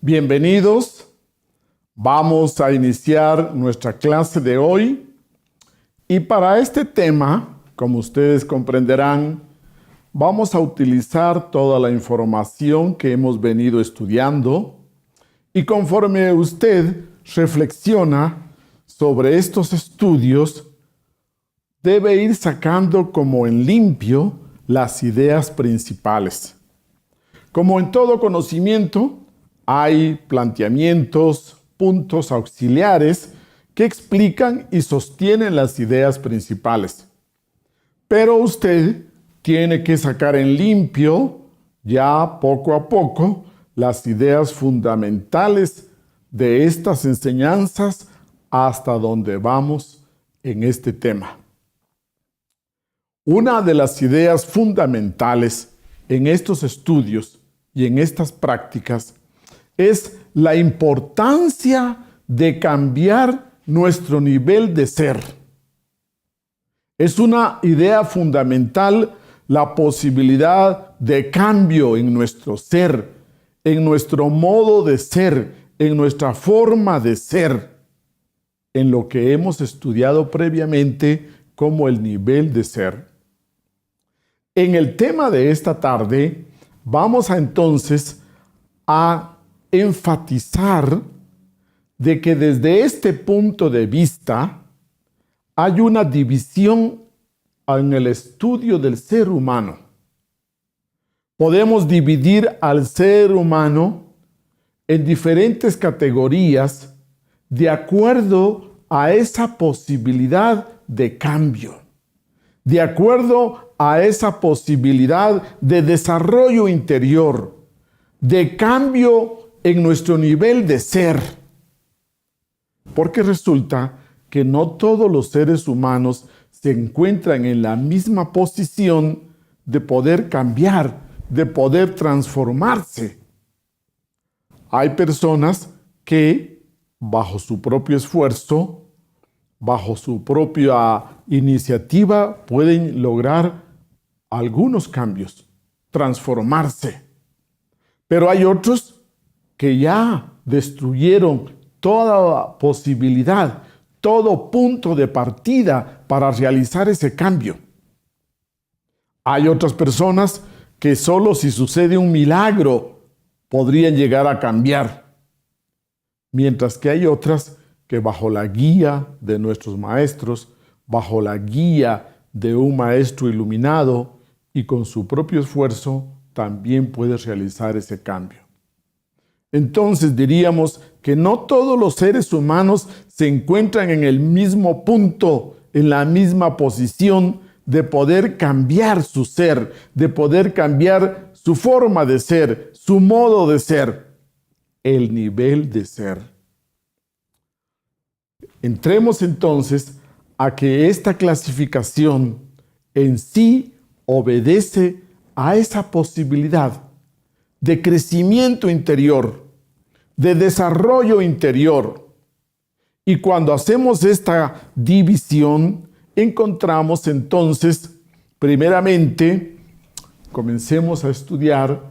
Bienvenidos. Vamos a iniciar nuestra clase de hoy y para este tema, como ustedes comprenderán, vamos a utilizar toda la información que hemos venido estudiando y conforme usted reflexiona sobre estos estudios, debe ir sacando como en limpio las ideas principales. Como en todo conocimiento, hay planteamientos, puntos auxiliares que explican y sostienen las ideas principales. Pero usted tiene que sacar en limpio, ya poco a poco, las ideas fundamentales de estas enseñanzas hasta donde vamos en este tema. Una de las ideas fundamentales en estos estudios y en estas prácticas es la importancia de cambiar nuestro nivel de ser. Es una idea fundamental la posibilidad de cambio en nuestro ser, en nuestro modo de ser, en nuestra forma de ser, en lo que hemos estudiado previamente como el nivel de ser. En el tema de esta tarde, vamos entonces a enfatizar de que desde este punto de vista hay una división en el estudio del ser humano. Podemos dividir al ser humano en diferentes categorías de acuerdo a esa posibilidad de cambio, de acuerdo a esa posibilidad de desarrollo interior, de cambio en nuestro nivel de ser. Porque resulta que no todos los seres humanos se encuentran en la misma posición de poder cambiar, de poder transformarse. Hay personas que, bajo su propio esfuerzo, bajo su propia iniciativa, pueden lograr algunos cambios, transformarse. Pero hay otros que ya destruyeron toda posibilidad, todo punto de partida para realizar ese cambio. Hay otras personas que solo si sucede un milagro podrían llegar a cambiar, mientras que hay otras que bajo la guía de nuestros maestros, bajo la guía de un maestro iluminado y con su propio esfuerzo, también puede realizar ese cambio. Entonces diríamos que no todos los seres humanos se encuentran en el mismo punto, en la misma posición de poder cambiar su ser, de poder cambiar su forma de ser, su modo de ser, el nivel de ser. Entremos entonces a que esta clasificación en sí obedece a esa posibilidad de crecimiento interior, de desarrollo interior. Y cuando hacemos esta división, encontramos entonces, primeramente, comencemos a estudiar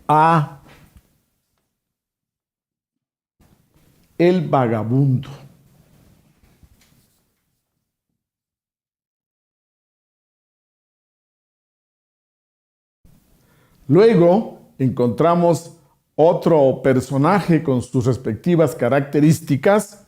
a el vagabundo. Luego encontramos otro personaje con sus respectivas características.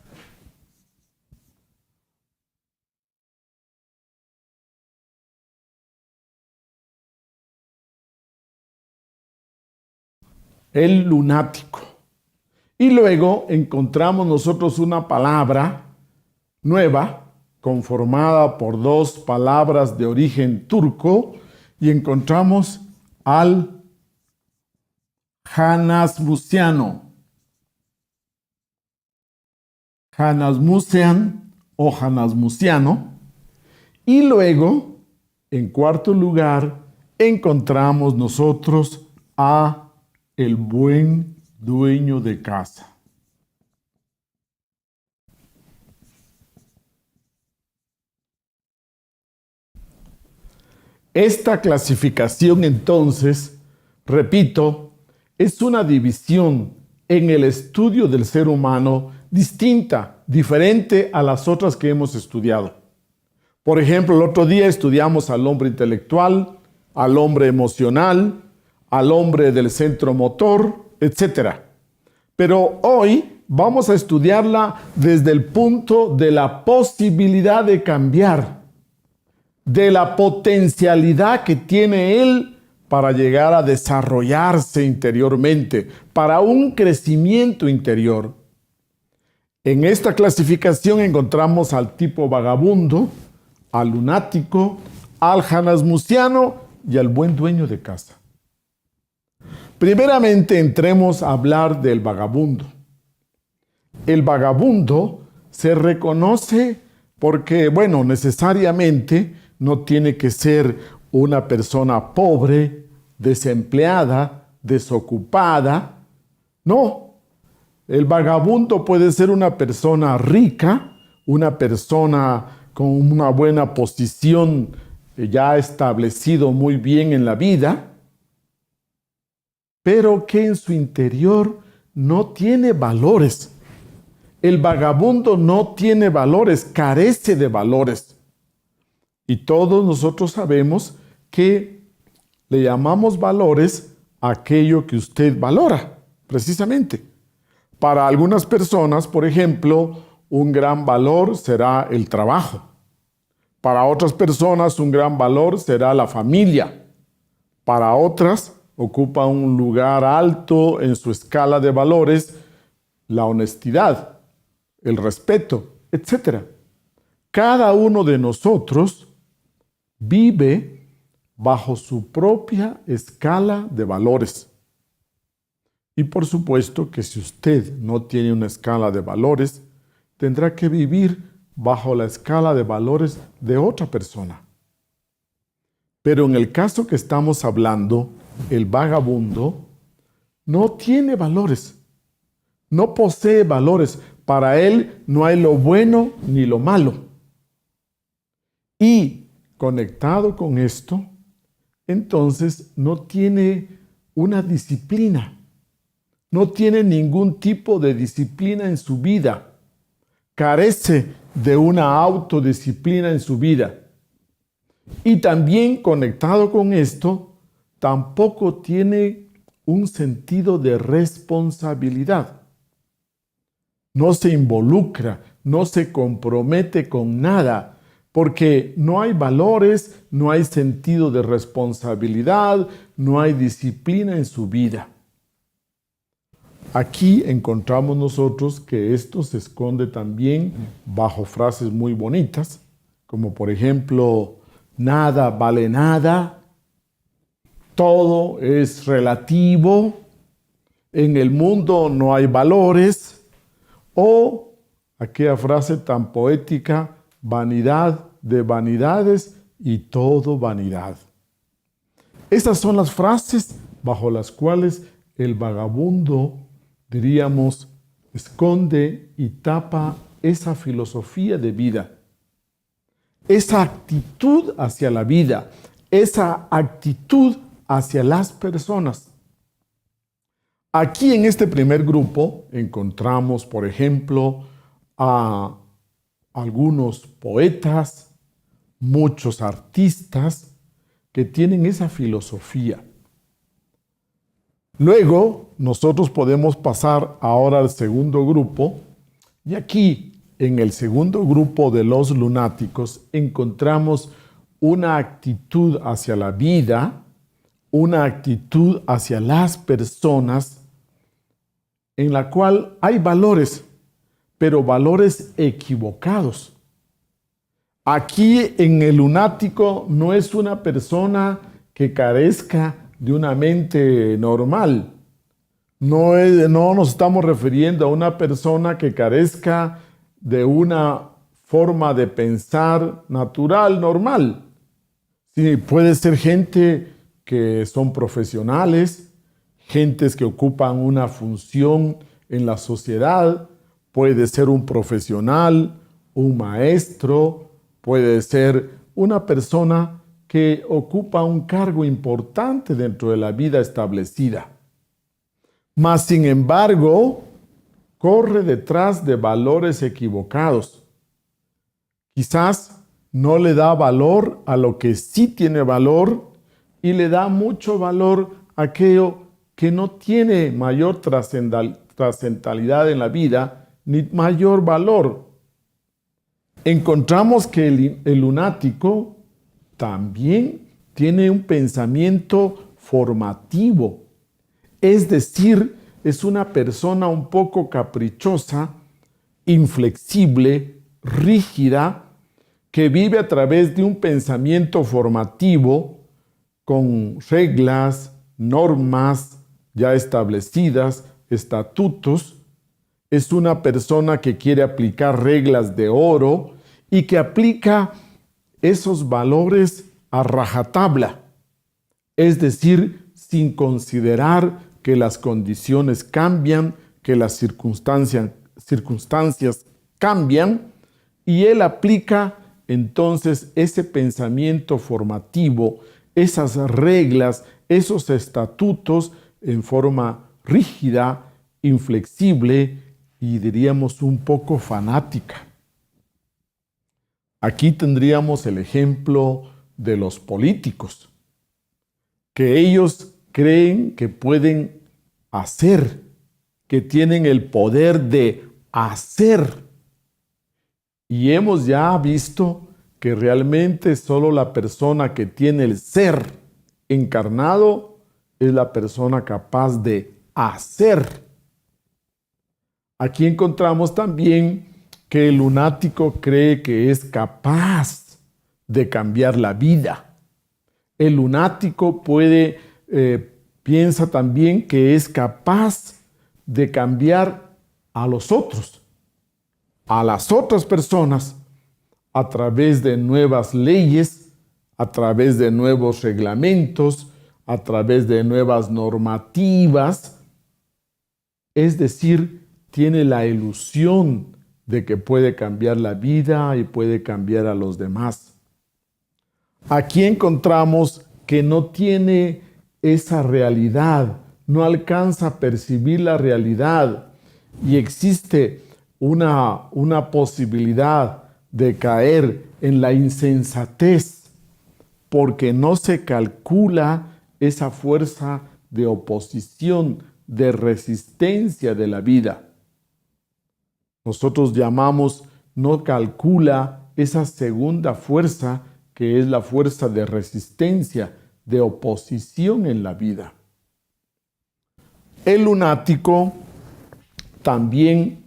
El lunático. Y luego encontramos nosotros una palabra nueva, conformada por dos palabras de origen turco, y encontramos al Hanasmusiano. Hanasmusian o Hanasmusiano. Y luego, en cuarto lugar, encontramos nosotros a el buen dueño de casa. Esta clasificación, entonces, repito, es una división en el estudio del ser humano distinta, diferente a las otras que hemos estudiado. Por ejemplo, el otro día estudiamos al hombre intelectual, al hombre emocional, al hombre del centro motor, etc. Pero hoy vamos a estudiarla desde el punto de la posibilidad de cambiar, de la potencialidad que tiene él para llegar a desarrollarse interiormente, para un crecimiento interior. En esta clasificación encontramos al tipo vagabundo, al lunático, al janasmusiano y al buen dueño de casa. Primeramente entremos a hablar del vagabundo. El vagabundo se reconoce porque, necesariamente no tiene que ser una persona pobre, desempleada, desocupada. No, el vagabundo puede ser una persona rica, una persona con una buena posición ya establecido muy bien en la vida, pero que en su interior no tiene valores. El vagabundo no tiene valores, carece de valores. Y todos nosotros sabemos que le llamamos valores a aquello que usted valora, precisamente. Para algunas personas, por ejemplo, un gran valor será el trabajo. Para otras personas, un gran valor será la familia. Para otras, ocupa un lugar alto en su escala de valores la honestidad, el respeto, etc. Cada uno de nosotros vive bajo su propia escala de valores. Y por supuesto que si usted no tiene una escala de valores, tendrá que vivir bajo la escala de valores de otra persona. Pero en el caso que estamos hablando, el vagabundo no tiene valores, no posee valores. Para él no hay lo bueno ni lo malo. Y conectado con esto, entonces no tiene una disciplina, no tiene ningún tipo de disciplina en su vida, carece de una autodisciplina en su vida. Y también conectado con esto, tampoco tiene un sentido de responsabilidad. No se involucra, no se compromete con nada, porque no hay valores, no hay sentido de responsabilidad, no hay disciplina en su vida. Aquí encontramos nosotros que esto se esconde también bajo frases muy bonitas, como por ejemplo, nada vale nada, todo es relativo, en el mundo no hay valores, o aquella frase tan poética, vanidad de vanidades y todo vanidad. Estas son las frases bajo las cuales el vagabundo, diríamos, esconde y tapa esa filosofía de vida, esa actitud hacia la vida, esa actitud hacia las personas. Aquí en este primer grupo encontramos, por ejemplo, a algunos poetas, muchos artistas que tienen esa filosofía. Luego, nosotros podemos pasar ahora al segundo grupo, y aquí, en el segundo grupo de los lunáticos, encontramos una actitud hacia la vida, una actitud hacia las personas, en la cual hay valores, pero valores equivocados. Aquí en el lunático no es una persona que carezca de una mente normal. No nos estamos refiriendo a una persona que carezca de una forma de pensar natural, normal. Sí, puede ser gente que son profesionales, gentes que ocupan una función en la sociedad, puede ser un profesional, un maestro, puede ser una persona que ocupa un cargo importante dentro de la vida establecida. mas sin embargo corre detrás de valores equivocados. Quizás no le da valor a lo que sí tiene valor y le da mucho valor a aquello que no tiene mayor trascendentalidad en la vida ni mayor valor. Encontramos que el lunático también tiene un pensamiento formativo, es decir, es una persona un poco caprichosa, inflexible, rígida, que vive a través de un pensamiento formativo con reglas, normas ya establecidas, estatutos. Es una persona que quiere aplicar reglas de oro y que aplica esos valores a rajatabla, es decir, sin considerar que las condiciones cambian, que las circunstancias cambian, y él aplica entonces ese pensamiento formativo, esas reglas, esos estatutos en forma rígida, inflexible y diríamos un poco fanática. Aquí tendríamos el ejemplo de los políticos, que ellos creen que pueden hacer, que tienen el poder de hacer. Y hemos ya visto que realmente solo la persona que tiene el ser encarnado es la persona capaz de hacer. Aquí encontramos también que el lunático cree que es capaz de cambiar la vida. El lunático piensa también que es capaz de cambiar a los otros, a las otras personas, a través de nuevas leyes, a través de nuevos reglamentos, a través de nuevas normativas. Es decir, tiene la ilusión de que puede cambiar la vida y puede cambiar a los demás. Aquí encontramos que no tiene esa realidad, no alcanza a percibir la realidad y existe una posibilidad de caer en la insensatez porque no se calcula esa fuerza de oposición, de resistencia de la vida. Nosotros llamamos, no calcula esa segunda fuerza que es la fuerza de resistencia, de oposición en la vida. El lunático también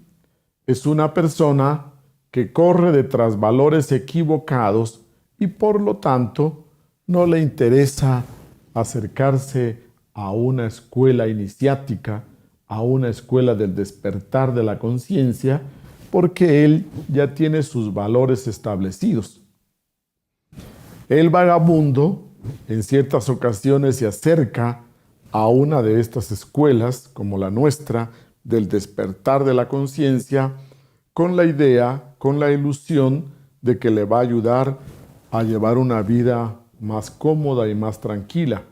es una persona que corre detrás valores equivocados y por lo tanto no le interesa acercarse a una escuela iniciática, a una escuela del despertar de la conciencia, porque él ya tiene sus valores establecidos. El vagabundo en ciertas ocasiones se acerca a una de estas escuelas, como la nuestra, del despertar de la conciencia, con la idea, con la ilusión de que le va a ayudar a llevar una vida más cómoda y más tranquila.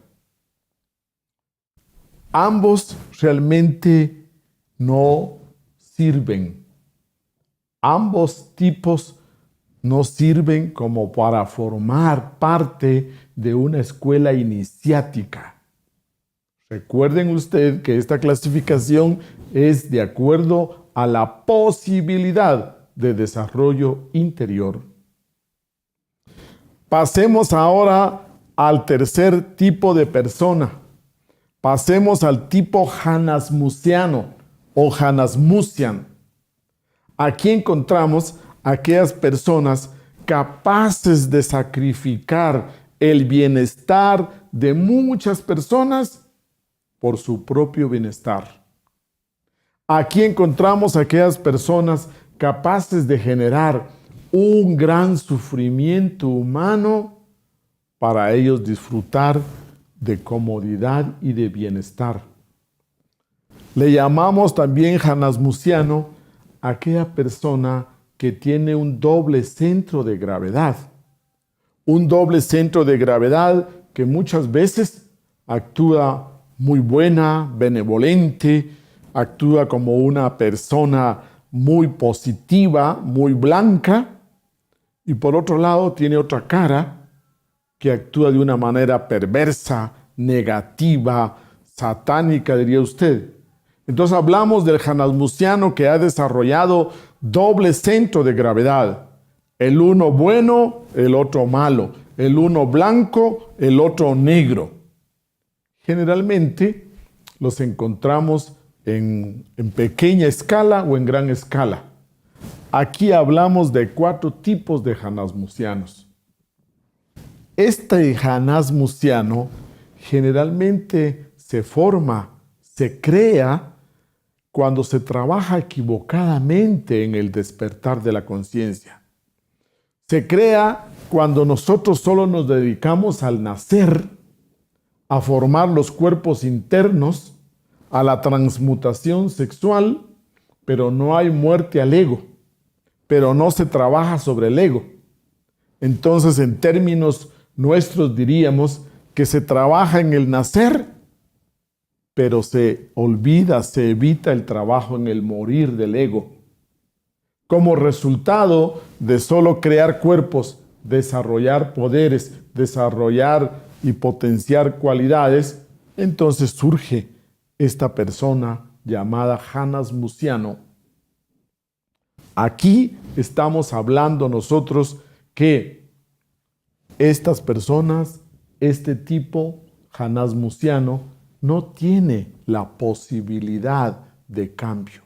Ambos realmente no sirven. Ambos tipos no sirven como para formar parte de una escuela iniciática. Recuerden ustedes que esta clasificación es de acuerdo a la posibilidad de desarrollo interior. Pasemos ahora al tercer tipo de persona. Pasemos al tipo hanasmusiano o hanasmusian. Aquí encontramos aquellas personas capaces de sacrificar el bienestar de muchas personas por su propio bienestar. Aquí encontramos aquellas personas capaces de generar un gran sufrimiento humano para ellos disfrutar de comodidad y de bienestar. Le llamamos también hanasmusiano a aquella persona que tiene un doble centro de gravedad. Un doble centro de gravedad que muchas veces actúa muy buena, benevolente, actúa como una persona muy positiva, muy blanca, y por otro lado tiene otra cara que actúa de una manera perversa, negativa, satánica, diría usted. Entonces hablamos del janasmusiano que ha desarrollado doble centro de gravedad. El uno bueno, el otro malo. El uno blanco, el otro negro. Generalmente los encontramos en pequeña escala o en gran escala. Aquí hablamos de 4 tipos de janasmusianos. Este janasmusiano generalmente se forma, se crea cuando se trabaja equivocadamente en el despertar de la conciencia. Se crea cuando nosotros solo nos dedicamos al nacer, a formar los cuerpos internos, a la transmutación sexual, pero no hay muerte al ego, pero no se trabaja sobre el ego. Entonces, en términos nuestros diríamos que se trabaja en el nacer, pero se olvida, se evita el trabajo en el morir del ego. Como resultado de solo crear cuerpos, desarrollar poderes, desarrollar y potenciar cualidades, entonces surge esta persona llamada janasmusiano. Aquí estamos hablando nosotros que estas personas, este tipo janasmusiano, no tiene la posibilidad de cambio.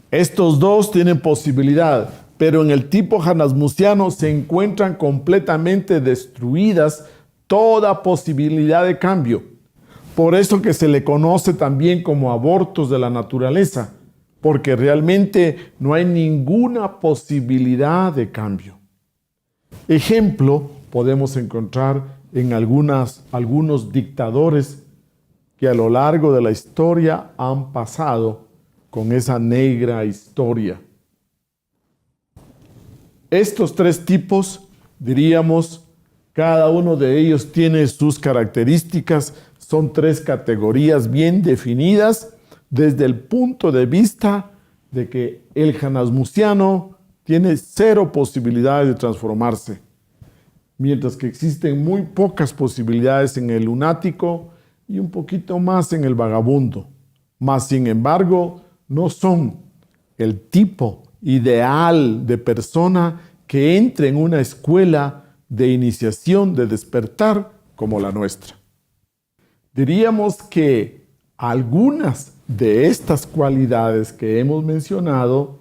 Estos dos tienen posibilidad, pero en el tipo janasmusiano se encuentran completamente destruidas toda posibilidad de cambio. Por eso que se le conoce también como abortos de la naturaleza, porque realmente no hay ninguna posibilidad de cambio. Ejemplo podemos encontrar en algunos dictadores que a lo largo de la historia han pasado con esa negra historia. Estos 3 tipos, diríamos, cada uno de ellos tiene sus características, son 3 categorías bien definidas desde el punto de vista de que el janasmusiano tiene 0 posibilidades de transformarse, mientras que existen muy pocas posibilidades en el lunático y un poquito más en el vagabundo. Mas, sin embargo, no son el tipo ideal de persona que entre en una escuela de iniciación, de despertar como la nuestra. Diríamos que algunas de estas cualidades que hemos mencionado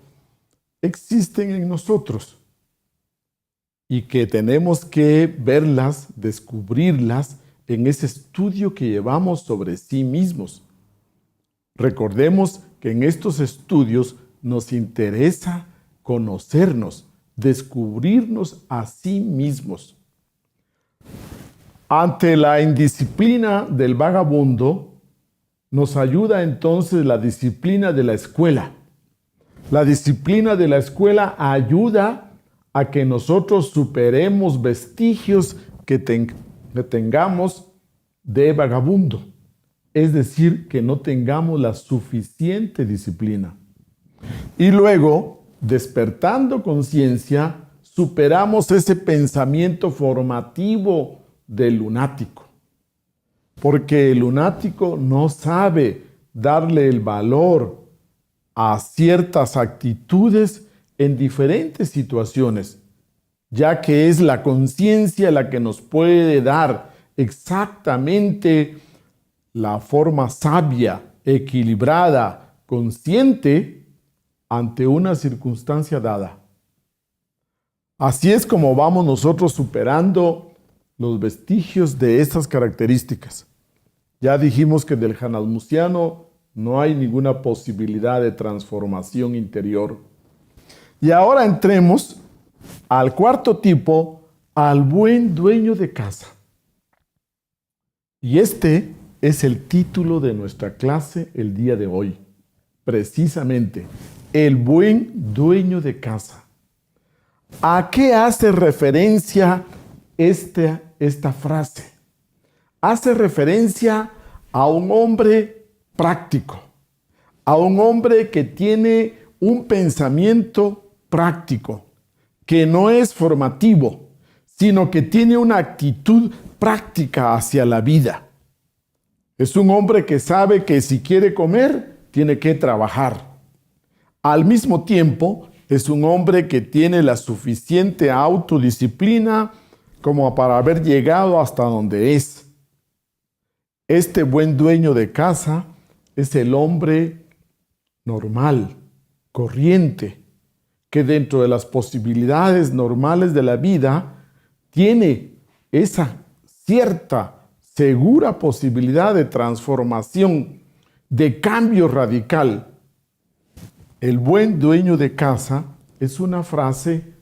existen en nosotros y que tenemos que verlas, descubrirlas en ese estudio que llevamos sobre sí mismos. Recordemos que en estos estudios nos interesa conocernos, descubrirnos a sí mismos. Ante la indisciplina del vagabundo, nos ayuda entonces la disciplina de la escuela. La disciplina de la escuela ayuda a que nosotros superemos vestigios que tengamos de vagabundo. Es decir, que no tengamos la suficiente disciplina. Y luego, despertando conciencia, superamos ese pensamiento formativo del lunático. Porque el lunático no sabe darle el valor a ciertas actitudes en diferentes situaciones, ya que es la conciencia la que nos puede dar exactamente la forma sabia, equilibrada, consciente ante una circunstancia dada. Así es como vamos nosotros superando los vestigios de estas características. Ya dijimos que del janasmusiano no hay ninguna posibilidad de transformación interior. Y ahora entremos al 4º tipo, al buen dueño de casa. Y este es el título de nuestra clase el día de hoy. Precisamente, el buen dueño de casa. ¿A qué hace referencia esta frase? Hace referencia a un hombre práctico, a un hombre que tiene un pensamiento práctico, que no es formativo, sino que tiene una actitud práctica hacia la vida. Es un hombre que sabe que si quiere comer, tiene que trabajar. Al mismo tiempo, es un hombre que tiene la suficiente autodisciplina como para haber llegado hasta donde es. Este buen dueño de casa es el hombre normal, corriente, que dentro de las posibilidades normales de la vida tiene esa cierta, segura posibilidad de transformación, de cambio radical. El buen dueño de casa es una frase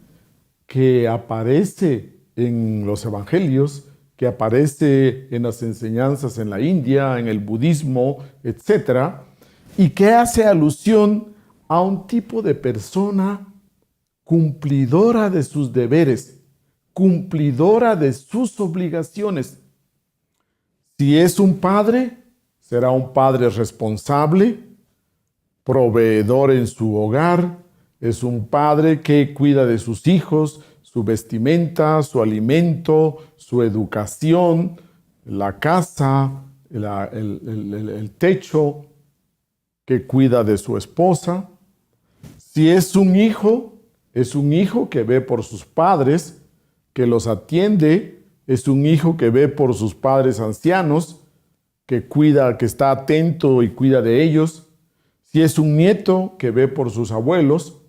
que aparece en los evangelios, que aparece en las enseñanzas en la India, en el budismo, etc., y que hace alusión a un tipo de persona cumplidora de sus deberes, cumplidora de sus obligaciones. Si es un padre, será un padre responsable, proveedor en su hogar, es un padre que cuida de sus hijos, su vestimenta, su alimento, su educación, la casa, el techo, que cuida de su esposa. Si es un hijo que ve por sus padres, que los atiende, es un hijo que ve por sus padres ancianos, que cuida, que está atento y cuida de ellos. Si es un nieto que ve por sus abuelos,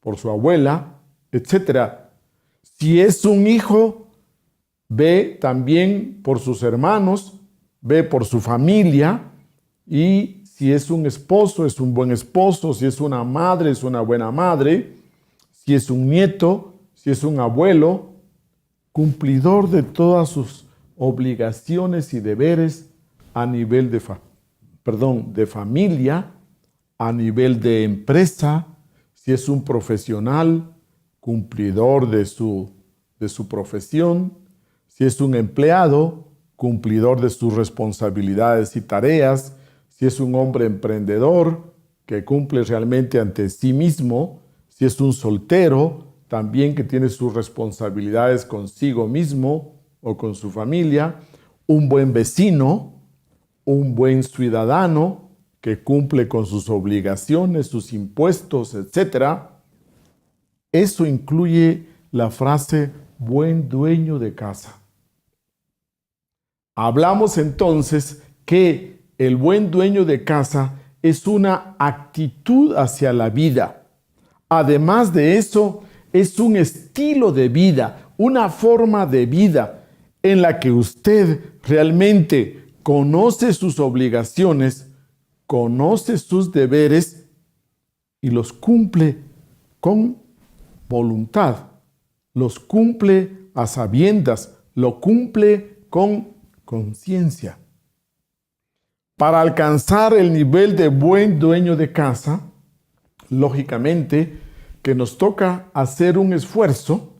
por su abuela, etc. Si es un hijo, ve también por sus hermanos, ve por su familia, y si es un esposo, es un buen esposo, si es una madre, es una buena madre, si es un nieto, si es un abuelo, cumplidor de todas sus obligaciones y deberes a nivel de familia, a nivel de empresa, si es un profesional, cumplidor de su profesión, si es un empleado, cumplidor de sus responsabilidades y tareas, si es un hombre emprendedor que cumple realmente ante sí mismo, si es un soltero, también que tiene sus responsabilidades consigo mismo o con su familia, un buen vecino, un buen ciudadano que cumple con sus obligaciones, sus impuestos, etc. Eso incluye la frase buen dueño de casa. Hablamos entonces que el buen dueño de casa es una actitud hacia la vida. Además de eso, es un estilo de vida, una forma de vida en la que usted realmente conoce sus obligaciones, conoce sus deberes y los cumple con voluntad, los cumple a sabiendas, lo cumple con conciencia. Para alcanzar el nivel de buen dueño de casa, lógicamente que nos toca hacer un esfuerzo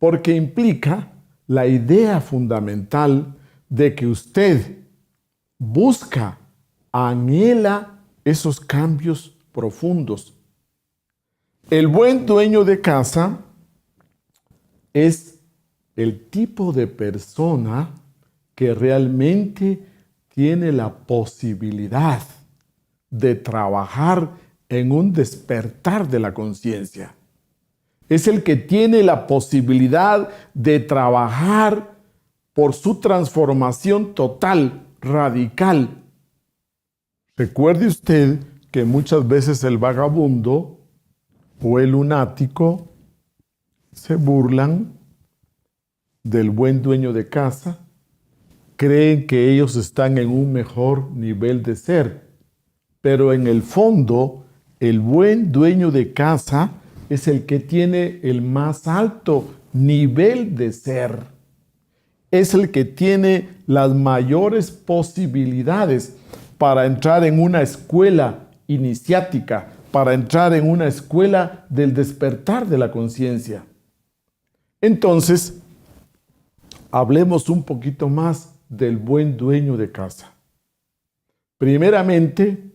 porque implica la idea fundamental de que usted busca, anhela esos cambios profundos. El buen dueño de casa es el tipo de persona que realmente tiene la posibilidad de trabajar en un despertar de la conciencia. Es el que tiene la posibilidad de trabajar por su transformación total, radical. Recuerde usted que muchas veces el vagabundo o el lunático se burlan del buen dueño de casa, creen que ellos están en un mejor nivel de ser, pero en el fondo, el buen dueño de casa es el que tiene el más alto nivel de ser. Es el que tiene las mayores posibilidades para entrar en una escuela iniciática, para entrar en una escuela del despertar de la conciencia. Entonces, hablemos un poquito más del buen dueño de casa. Primeramente,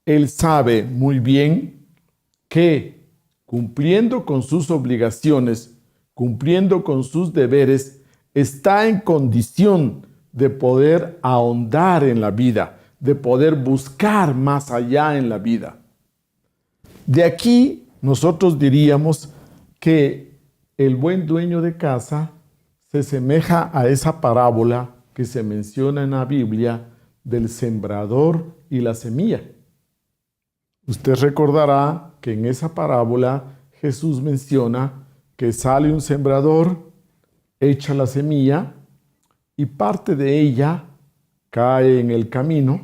él sabe muy bien que cumpliendo con sus obligaciones, cumpliendo con sus deberes, está en condición de poder ahondar en la vida, de poder buscar más allá en la vida. De aquí nosotros diríamos que el buen dueño de casa se semeja a esa parábola que se menciona en la Biblia del sembrador y la semilla. Usted recordará que en esa parábola Jesús menciona que sale un sembrador, echa la semilla y parte de ella cae en el camino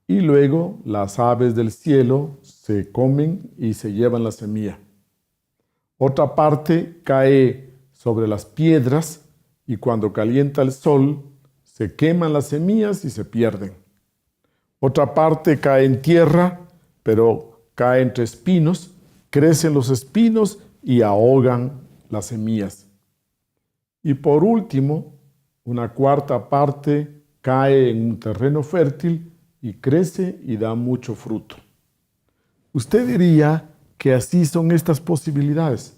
y luego las aves del cielo se comen y se llevan la semilla. Otra parte cae sobre las piedras y cuando calienta el sol se queman las semillas y se pierden. Otra parte cae en tierra, pero cae entre espinos, crecen los espinos y ahogan las semillas. Y por último, una cuarta parte cae en un terreno fértil y crece y da mucho fruto. Usted diría que así son estas posibilidades.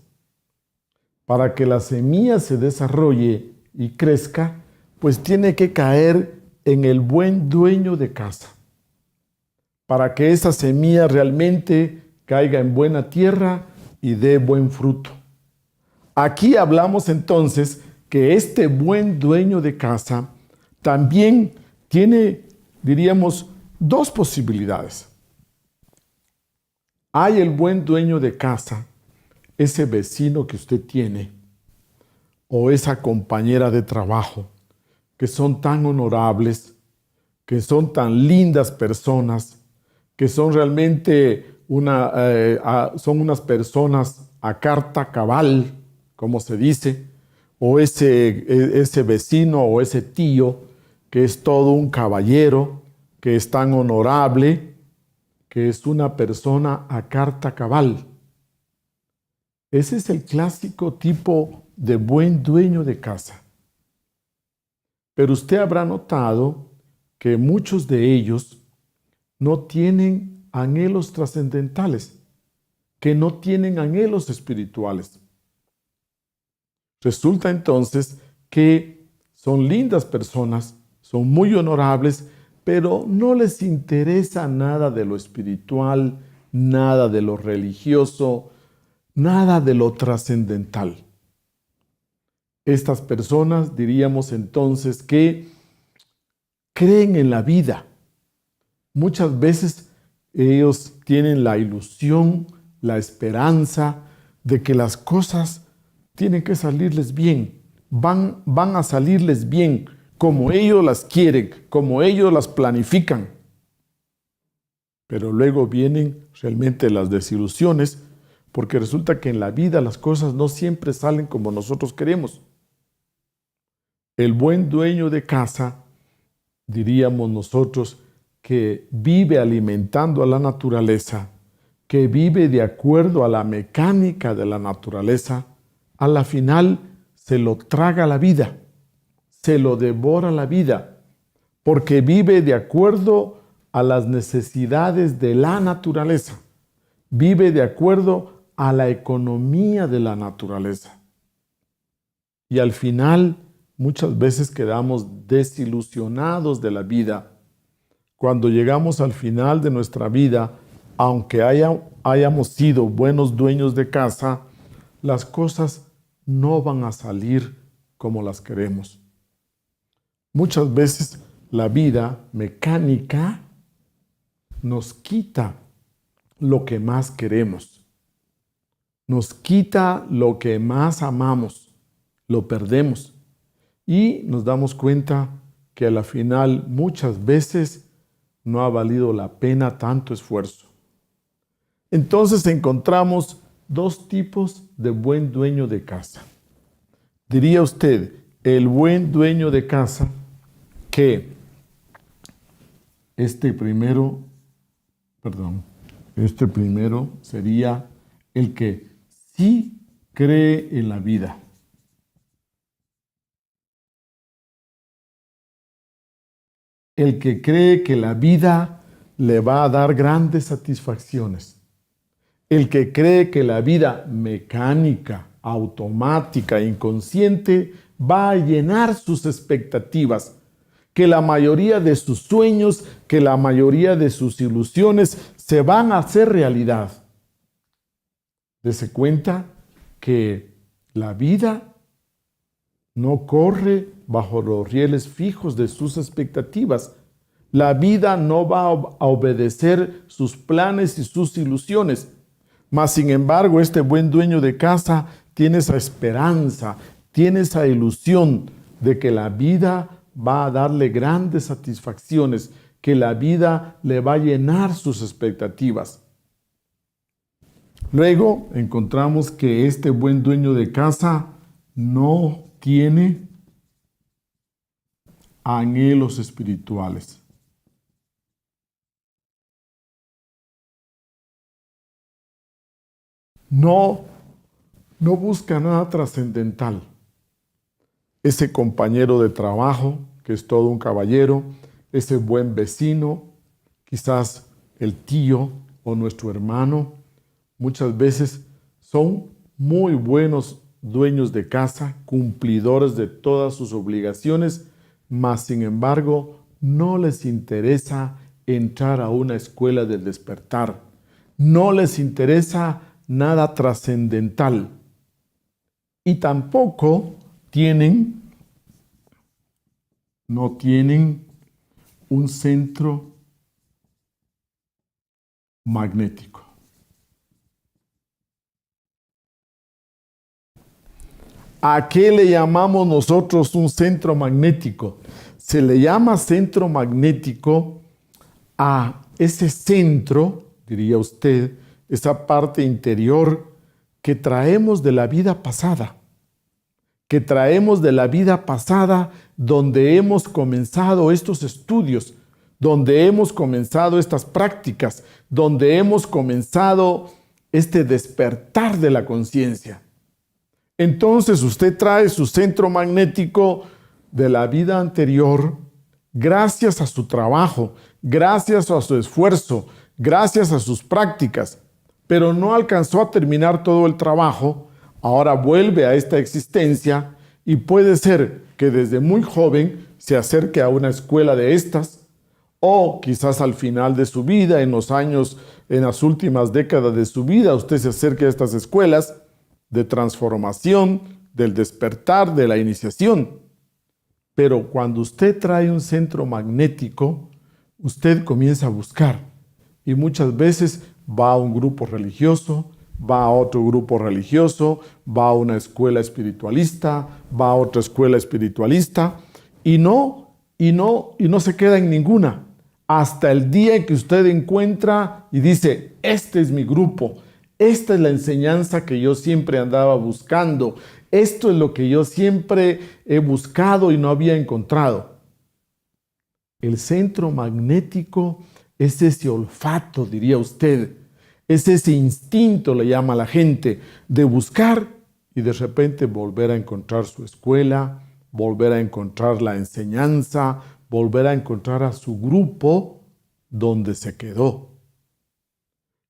Para que la semilla se desarrolle y crezca, pues tiene que caer en el buen dueño de casa. Para que esa semilla realmente caiga en buena tierra y dé buen fruto. Aquí hablamos entonces que este buen dueño de casa también tiene, diríamos, dos posibilidades. Hay el buen dueño de casa, ese vecino que usted tiene, o esa compañera de trabajo, que son tan honorables, que son tan lindas personas, que son realmente son unas personas a carta cabal, como se dice, o ese vecino o ese tío que es todo un caballero, que es tan honorable, que es una persona a carta cabal. Ese es el clásico tipo de buen dueño de casa. Pero usted habrá notado que muchos de ellos no tienen anhelos trascendentales, que no tienen anhelos espirituales. Resulta entonces que son lindas personas, son muy honorables, pero no les interesa nada de lo espiritual, nada de lo religioso, nada de lo trascendental. Estas personas diríamos entonces que creen en la vida. Muchas veces ellos tienen la ilusión, la esperanza de que las cosas tienen que salirles bien, van a salirles bien, como ellos las quieren, como ellos las planifican. Pero luego vienen realmente las desilusiones, porque resulta que en la vida las cosas no siempre salen como nosotros queremos. El buen dueño de casa, diríamos nosotros, que vive alimentando a la naturaleza, que vive de acuerdo a la mecánica de la naturaleza, a la final se lo traga la vida, se lo devora la vida, porque vive de acuerdo a las necesidades de la naturaleza, vive de acuerdo a la economía de la naturaleza. Y al final, muchas veces quedamos desilusionados de la vida. Cuando llegamos al final de nuestra vida, aunque hayamos sido buenos dueños de casa, las cosas no van a salir como las queremos. Muchas veces la vida mecánica nos quita lo que más queremos, nos quita lo que más amamos, lo perdemos y nos damos cuenta que a la final muchas veces no ha valido la pena tanto esfuerzo. Entonces encontramos dos tipos de buen dueño de casa. Diría usted, el buen dueño de casa, que este primero sería el que sí cree en la vida. el que cree que la vida le va a dar grandes satisfacciones, el que cree que la vida mecánica, automática, inconsciente, va a llenar sus expectativas, que la mayoría de sus sueños, que la mayoría de sus ilusiones se van a hacer realidad. Dese cuenta que la vida no corre bajo los rieles fijos de sus expectativas. La vida no va a obedecer sus planes y sus ilusiones. Mas, sin embargo, este buen dueño de casa tiene esa esperanza, tiene esa ilusión de que la vida va a darle grandes satisfacciones, que la vida le va a llenar sus expectativas. Luego encontramos que este buen dueño de casa no tiene anhelos espirituales. No busca nada trascendental. Ese compañero de trabajo, que es todo un caballero, ese buen vecino, quizás el tío o nuestro hermano, muchas veces son muy buenos dueños de casa, cumplidores de todas sus obligaciones, mas sin embargo no les interesa entrar a una escuela del despertar. No les interesa nada trascendental. Y tampoco no tienen un centro magnético. ¿A qué le llamamos nosotros un centro magnético? Se le llama centro magnético a ese centro, diría usted, esa parte interior que traemos de la vida pasada, donde hemos comenzado estos estudios, donde hemos comenzado estas prácticas, donde hemos comenzado este despertar de la conciencia. Entonces usted trae su centro magnético de la vida anterior, gracias a su trabajo, gracias a su esfuerzo, gracias a sus prácticas, pero no alcanzó a terminar todo el trabajo. Ahora vuelve a esta existencia y puede ser que desde muy joven se acerque a una escuela de estas, o quizás al final de su vida, en las últimas décadas de su vida, usted se acerque a estas escuelas de transformación, del despertar, de la iniciación. Pero cuando usted trae un centro magnético, usted comienza a buscar y muchas veces va a un grupo religioso, va a otro grupo religioso, va a una escuela espiritualista, va a otra escuela espiritualista y no se queda en ninguna hasta el día en que usted encuentra y dice: este es mi grupo, esta es la enseñanza que yo siempre andaba buscando, esto es lo que yo siempre he buscado y no había encontrado. El centro magnético es ese olfato, diría usted, es ese instinto, le llama la gente, de buscar y de repente volver a encontrar su escuela, volver a encontrar la enseñanza, volver a encontrar a su grupo donde se quedó.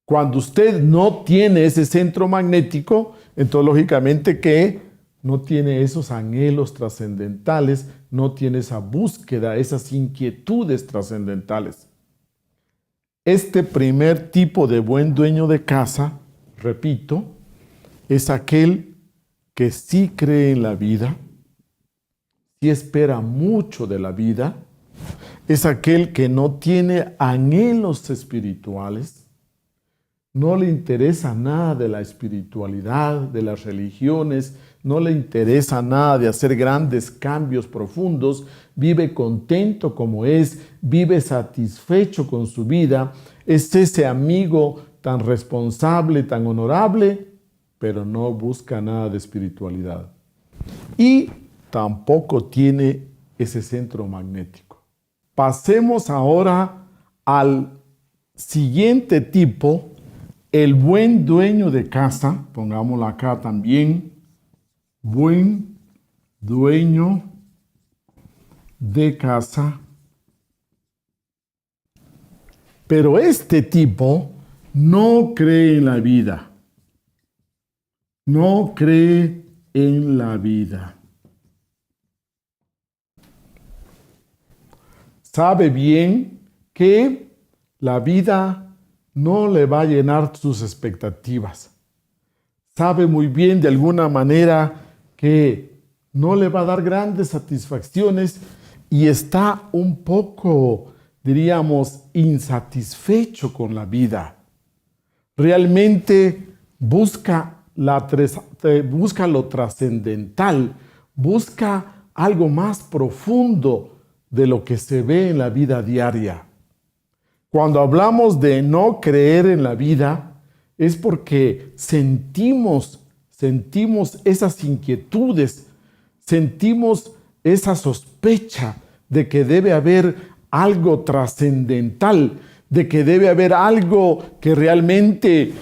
Cuando usted no tiene ese centro magnético, entonces lógicamente que no tiene esos anhelos trascendentales, no tiene esa búsqueda, esas inquietudes trascendentales. Este primer tipo de buen dueño de casa, repito, es aquel que sí cree en la vida, sí espera mucho de la vida, es aquel que no tiene anhelos espirituales, no le interesa nada de la espiritualidad, de las religiones, no le interesa nada de hacer grandes cambios profundos, vive contento como es, vive satisfecho con su vida, es ese amigo tan responsable, tan honorable, pero no busca nada de espiritualidad. Y tampoco tiene ese centro magnético. Pasemos ahora al siguiente tipo. El buen dueño de casa, pongámoslo acá también, buen dueño de casa Pero este tipo no cree en la vida. No cree en la vida. Sabe bien que la vida no le va a llenar sus expectativas. Sabe muy bien de alguna manera que no le va a dar grandes satisfacciones y está un poco, diríamos, insatisfecho con la vida. Realmente busca lo trascendental, busca algo más profundo de lo que se ve en la vida diaria. Cuando hablamos de no creer en la vida, es porque sentimos esas inquietudes, sentimos esa sospecha de que debe haber algo trascendental, de que debe haber algo que realmente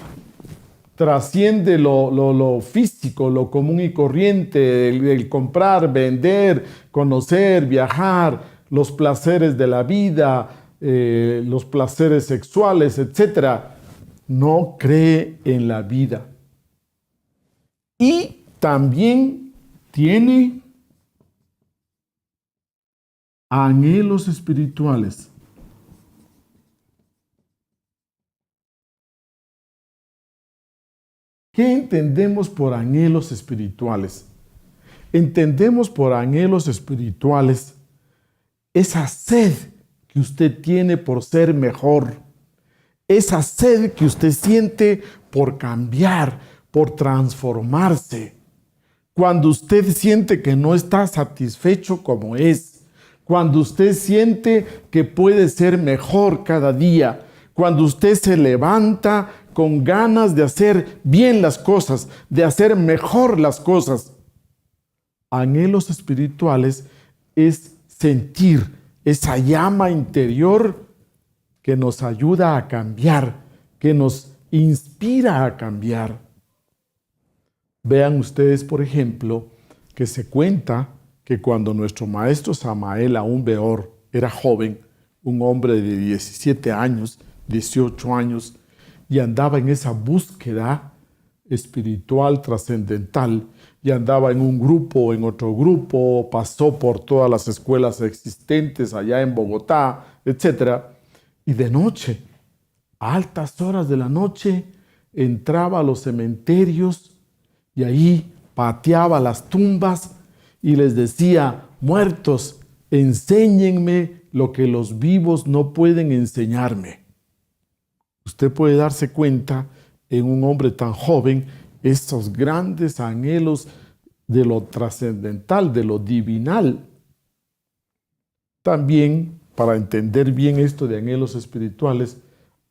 trasciende lo físico, lo común y corriente, el comprar, vender, conocer, viajar, los placeres de la vida, los placeres sexuales, etc. No cree en la vida. Y también tiene anhelos espirituales. ¿Qué entendemos por anhelos espirituales? Entendemos por anhelos espirituales esa sed que usted tiene por ser mejor, esa sed que usted siente por cambiar, por transformarse. Cuando usted siente que no está satisfecho como es, cuando usted siente que puede ser mejor cada día, cuando usted se levanta con ganas de hacer bien las cosas, de hacer mejor las cosas. Anhelos espirituales es sentir esa llama interior que nos ayuda a cambiar, que nos inspira a cambiar. Vean ustedes, por ejemplo, que se cuenta que cuando nuestro maestro Samael Aún Weor era joven, un hombre de 17 años, 18 años, y andaba en esa búsqueda espiritual trascendental, y andaba en un grupo, en otro grupo, pasó por todas las escuelas existentes allá en Bogotá, etc. Y de noche, a altas horas de la noche, entraba a los cementerios y ahí pateaba las tumbas y les decía: muertos, enséñenme lo que los vivos no pueden enseñarme. Usted puede darse cuenta en un hombre tan joven estos grandes anhelos de lo trascendental, de lo divinal. También, para entender bien esto de anhelos espirituales,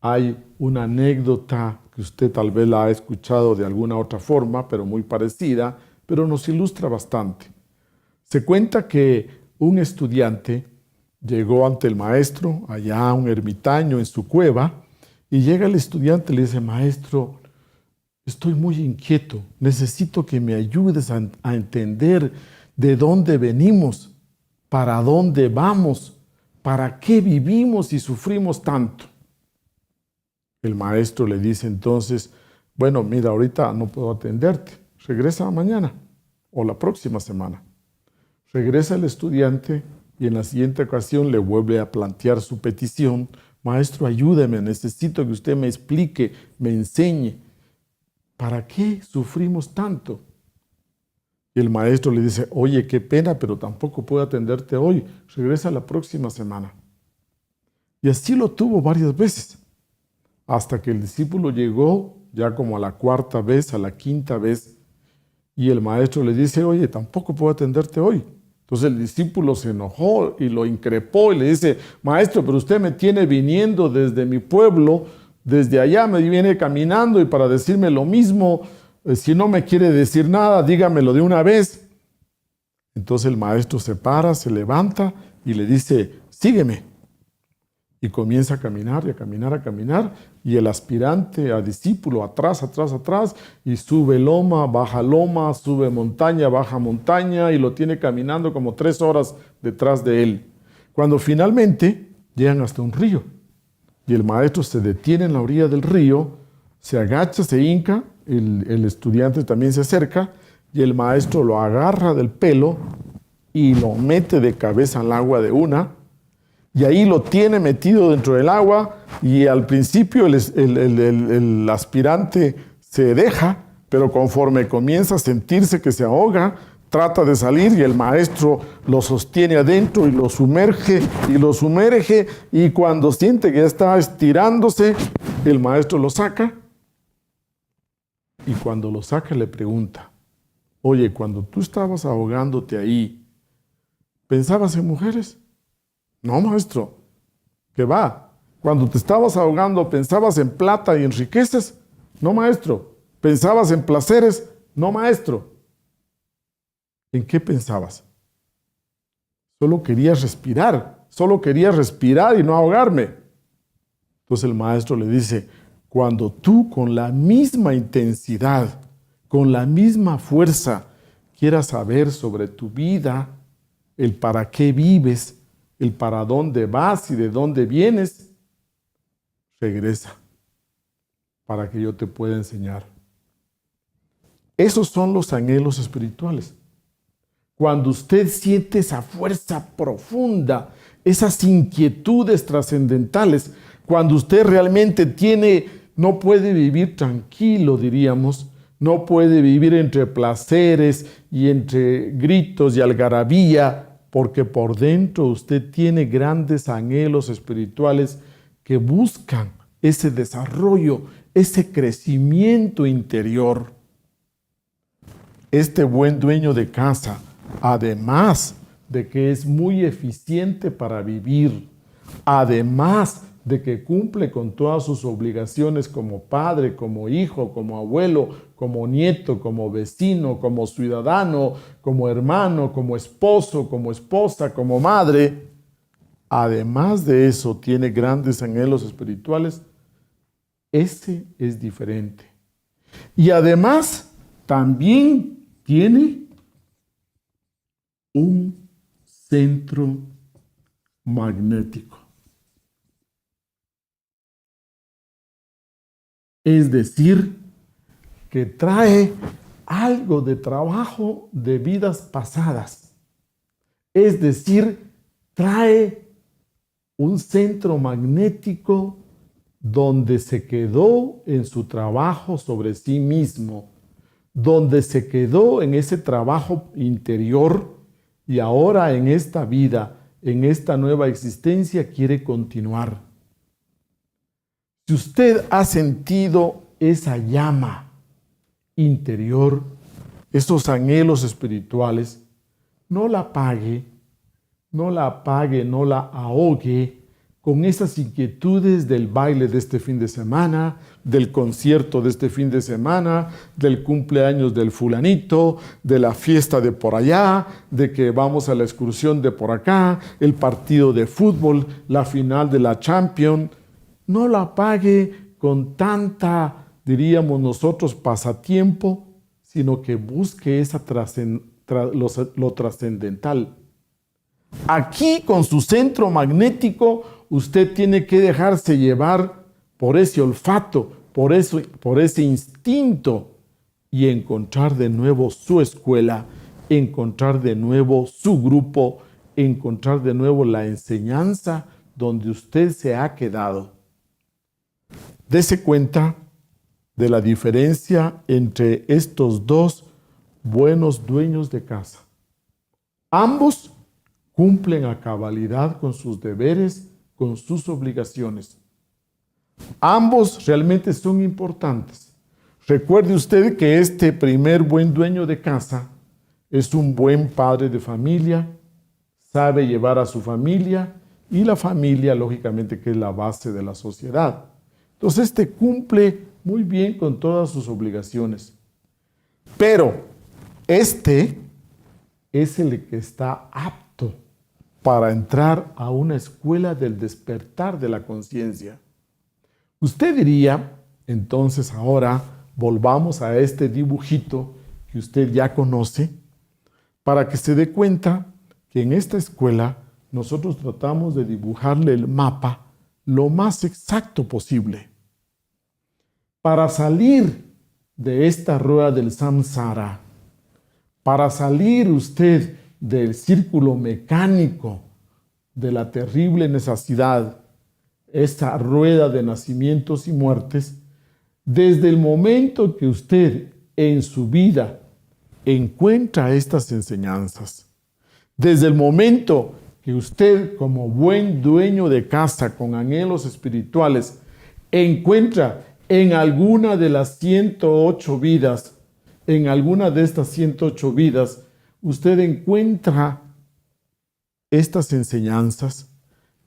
hay una anécdota que usted tal vez la ha escuchado de alguna otra forma, pero muy parecida, pero nos ilustra bastante. Se cuenta que un estudiante llegó ante el maestro, allá un ermitaño en su cueva, y llega el estudiante y le dice: maestro, estoy muy inquieto, necesito que me ayudes a entender de dónde venimos, para dónde vamos, para qué vivimos y sufrimos tanto. El maestro le dice entonces: bueno, mira, ahorita no puedo atenderte, regresa mañana o la próxima semana. Regresa el estudiante y en la siguiente ocasión le vuelve a plantear su petición: maestro, ayúdeme, necesito que usted me explique, me enseñe. ¿Para qué sufrimos tanto? Y el maestro le dice: oye, qué pena, pero tampoco puedo atenderte hoy, regresa la próxima semana. Y así lo tuvo varias veces, hasta que el discípulo llegó ya como a la cuarta vez, a la quinta vez, y el maestro le dice: oye, tampoco puedo atenderte hoy. Entonces el discípulo se enojó y lo increpó y le dice: maestro, pero usted me tiene viniendo desde mi pueblo, desde allá me viene caminando, y para decirme lo mismo, si no me quiere decir nada, dígamelo de una vez. Entonces el maestro se para, se levanta y le dice: sígueme. Y comienza a caminar y a caminar, a caminar, y el aspirante a discípulo atrás, y sube loma, baja loma, sube montaña, baja montaña, y lo tiene caminando como 3 horas detrás de él. Cuando finalmente llegan hasta un río, y el maestro se detiene en la orilla del río, se agacha, se hinca, el estudiante también se acerca y el maestro lo agarra del pelo y lo mete de cabeza al agua de una, y ahí lo tiene metido dentro del agua, y al principio el aspirante se deja, pero conforme comienza a sentirse que se ahoga, trata de salir y el maestro lo sostiene adentro y lo sumerge, y cuando siente que ya está estirándose, el maestro lo saca, y cuando lo saca le pregunta: oye, cuando tú estabas ahogándote ahí, ¿pensabas en mujeres? No, maestro, ¿qué va? Cuando te estabas ahogando, ¿pensabas en plata y en riquezas? No, maestro. ¿Pensabas en placeres? No, maestro. ¿En qué pensabas? Solo quería respirar y no ahogarme. Entonces el maestro le dice: cuando tú con la misma intensidad, con la misma fuerza, quieras saber sobre tu vida, el para qué vives, el para dónde vas y de dónde vienes, regresa para que yo te pueda enseñar. Esos son los anhelos espirituales. Cuando usted siente esa fuerza profunda, esas inquietudes trascendentales, cuando usted realmente no puede vivir tranquilo, diríamos, no puede vivir entre placeres y entre gritos y algarabía, porque por dentro usted tiene grandes anhelos espirituales que buscan ese desarrollo, ese crecimiento interior. Este buen dueño de casa, además de que es muy eficiente para vivir, además de que cumple con todas sus obligaciones como padre, como hijo, como abuelo, como nieto, como vecino, como ciudadano, como hermano, como esposo, como esposa, como madre, además de eso tiene grandes anhelos espirituales, ese es diferente. Y además también tiene un centro magnético. Es decir, que trae algo de trabajo de vidas pasadas. Es decir, trae un centro magnético donde se quedó en su trabajo sobre sí mismo, donde se quedó en ese trabajo interior y ahora en esta vida, en esta nueva existencia, quiere continuar. Si usted ha sentido esa llama interior, esos anhelos espirituales, no la apague, no la ahogue con esas inquietudes del baile de este fin de semana, del concierto de este fin de semana, del cumpleaños del fulanito, de la fiesta de por allá, de que vamos a la excursión de por acá, el partido de fútbol, la final de la Champions. No la apague con tanta, diríamos nosotros, pasatiempo, sino que busque lo trascendental. Aquí, con su centro magnético, usted tiene que dejarse llevar por ese olfato, por ese instinto, y encontrar de nuevo su escuela, encontrar de nuevo su grupo, encontrar de nuevo la enseñanza donde usted se ha quedado. Dese cuenta de la diferencia entre estos dos buenos dueños de casa. Ambos cumplen a cabalidad con sus deberes, con sus obligaciones. Ambos realmente son importantes. Recuerde usted que este primer buen dueño de casa es un buen padre de familia, sabe llevar a su familia, y la familia, lógicamente, que es la base de la sociedad. Entonces, este cumple muy bien con todas sus obligaciones. Pero este es el que está apto para entrar a una escuela del despertar de la conciencia. Usted diría, entonces ahora volvamos a este dibujito que usted ya conoce, para que se dé cuenta que en esta escuela nosotros tratamos de dibujarle el mapa lo más exacto posible. Para salir de esta rueda del samsara, para salir usted del círculo mecánico de la terrible necesidad, esta rueda de nacimientos y muertes, desde el momento que usted en su vida encuentra estas enseñanzas, desde el momento que usted como buen dueño de casa con anhelos espirituales encuentra en alguna de las 108 vidas, en alguna de estas 108 vidas, usted encuentra estas enseñanzas,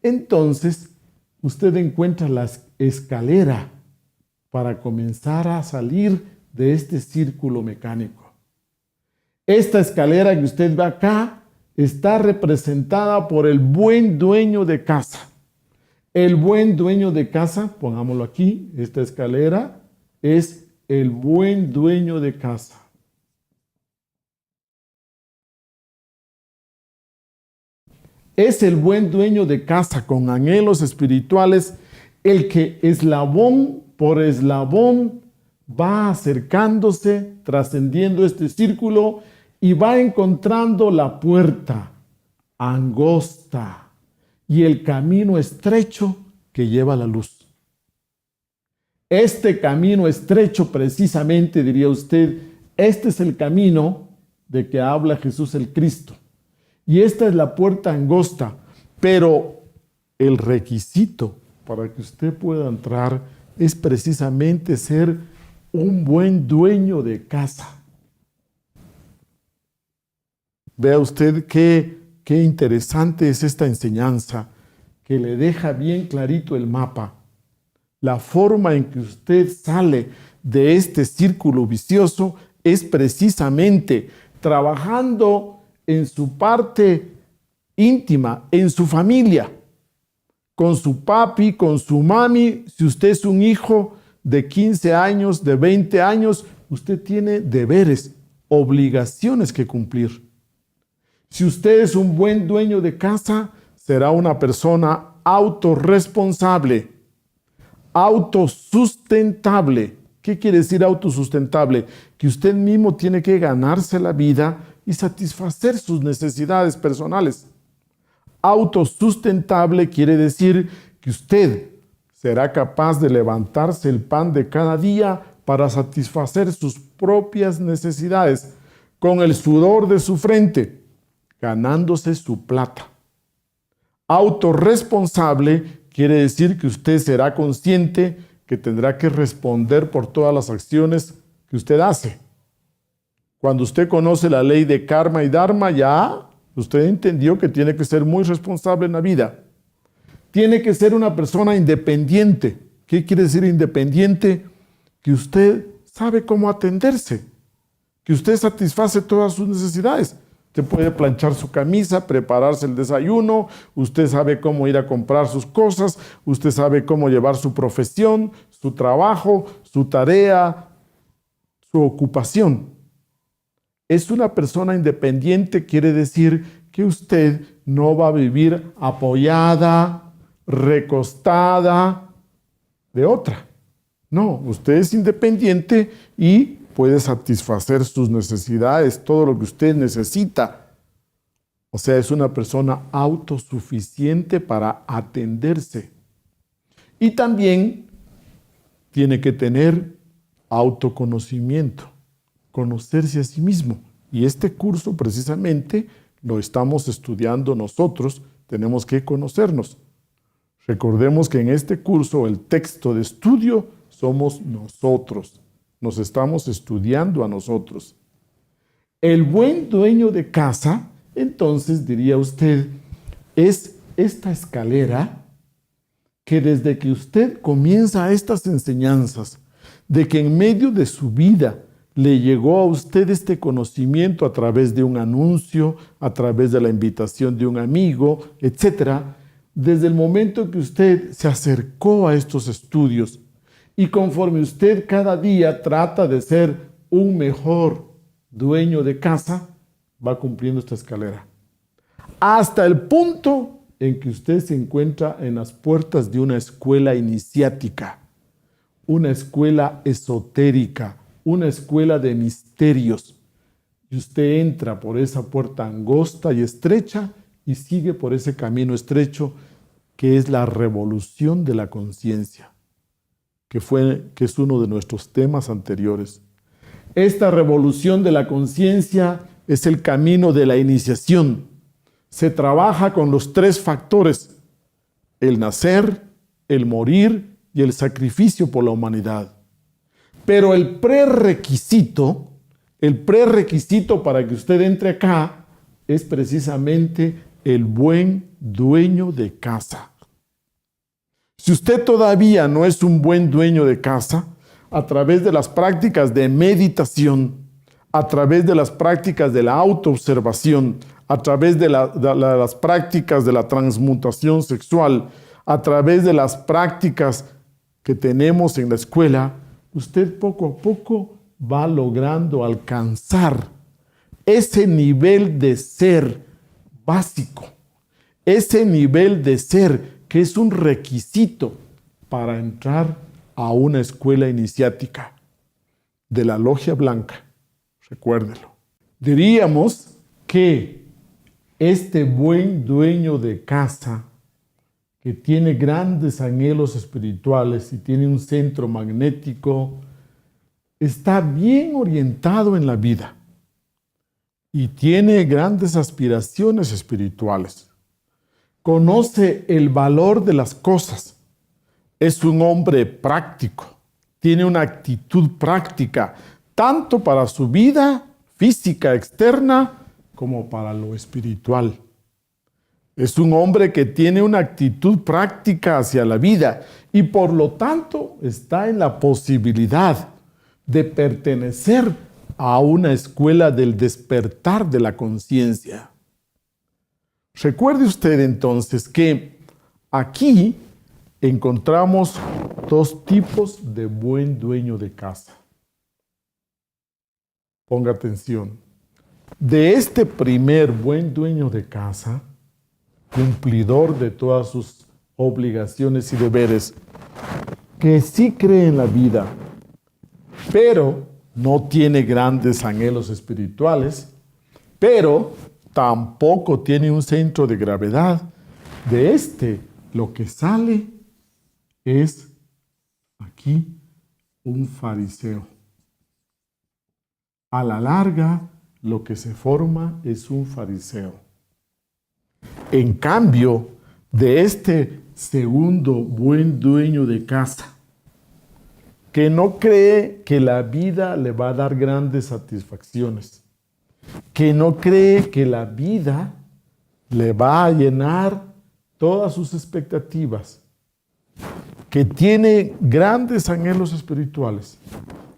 entonces usted encuentra la escalera para comenzar a salir de este círculo mecánico. Esta escalera que usted ve acá está representada por el buen dueño de casa. El buen dueño de casa, pongámoslo aquí, esta escalera es el buen dueño de casa. Es el buen dueño de casa con anhelos espirituales el que eslabón por eslabón va acercándose, trascendiendo este círculo y va encontrando la puerta angosta y el camino estrecho que lleva a la luz. Este camino estrecho, precisamente, diría usted, este es el camino de que habla Jesús el Cristo. Y esta es la puerta angosta, pero el requisito para que usted pueda entrar es precisamente ser un buen dueño de casa. Vea usted qué interesante es esta enseñanza que le deja bien clarito el mapa. La forma en que usted sale de este círculo vicioso es precisamente trabajando en su parte íntima, en su familia, con su papi, con su mami. Si usted es un hijo de 15 años, de 20 años, usted tiene deberes, obligaciones que cumplir. Si usted es un buen dueño de casa, será una persona autorresponsable, autosustentable. ¿Qué quiere decir autosustentable? Que usted mismo tiene que ganarse la vida y satisfacer sus necesidades personales. Autosustentable quiere decir que usted será capaz de levantarse el pan de cada día para satisfacer sus propias necesidades con el sudor de su frente, ganándose su plata. Autorresponsable quiere decir que usted será consciente que tendrá que responder por todas las acciones que usted hace. Cuando usted conoce la ley de karma y dharma, ya usted entendió que tiene que ser muy responsable en la vida. Tiene que ser una persona independiente. ¿Qué quiere decir independiente? Que usted sabe cómo atenderse, que usted satisface todas sus necesidades. Usted puede planchar su camisa, prepararse el desayuno, usted sabe cómo ir a comprar sus cosas, usted sabe cómo llevar su profesión, su trabajo, su tarea, su ocupación. Es una persona independiente, quiere decir que usted no va a vivir apoyada, recostada de otra. No, usted es independiente y puede satisfacer sus necesidades, todo lo que usted necesita. O sea, es una persona autosuficiente para atenderse. Y también tiene que tener autoconocimiento, conocerse a sí mismo. Y este curso precisamente lo estamos estudiando nosotros, tenemos que conocernos. Recordemos que en este curso el texto de estudio somos nosotros, nos estamos estudiando a nosotros. El buen dueño de casa, entonces diría usted, es esta escalera que desde que usted comienza estas enseñanzas, de que en medio de su vida le llegó a usted este conocimiento a través de un anuncio, a través de la invitación de un amigo, etc., desde el momento que usted se acercó a estos estudios y conforme usted cada día trata de ser un mejor dueño de casa, va cumpliendo esta escalera. Hasta el punto en que usted se encuentra en las puertas de una escuela iniciática, una escuela esotérica, una escuela de misterios. Y usted entra por esa puerta angosta y estrecha y sigue por ese camino estrecho que es la revolución de la conciencia, que es uno de nuestros temas anteriores. Esta revolución de la conciencia es el camino de la iniciación. Se trabaja con los tres factores: el nacer, el morir y el sacrificio por la humanidad. Pero el prerequisito para que usted entre acá es precisamente el buen dueño de casa. Si usted todavía no es un buen dueño de casa, a través de las prácticas de meditación, a través de las prácticas de la autoobservación, a través de las prácticas de la transmutación sexual, a través de las prácticas que tenemos en la escuela, usted poco a poco va logrando alcanzar ese nivel de ser básico, ese nivel de ser que es un requisito para entrar a una escuela iniciática de la Logia Blanca. Recuérdelo. Diríamos que este buen dueño de casa, que tiene grandes anhelos espirituales y tiene un centro magnético, está bien orientado en la vida y tiene grandes aspiraciones espirituales. Conoce el valor de las cosas. Es un hombre práctico. Tiene una actitud práctica, tanto para su vida física externa como para lo espiritual. Es un hombre que tiene una actitud práctica hacia la vida y por lo tanto está en la posibilidad de pertenecer a una escuela del despertar de la conciencia. Recuerde usted entonces que aquí encontramos dos tipos de buen dueño de casa. Ponga atención. De este primer buen dueño de casa, cumplidor de todas sus obligaciones y deberes, que sí cree en la vida, pero no tiene grandes anhelos espirituales, pero tampoco tiene un centro de gravedad. De este, lo que sale es aquí un fariseo. A la larga, lo que se forma es un fariseo. En cambio, de este segundo buen dueño de casa, que no cree que la vida le va a dar grandes satisfacciones, que no cree que la vida le va a llenar todas sus expectativas, que tiene grandes anhelos espirituales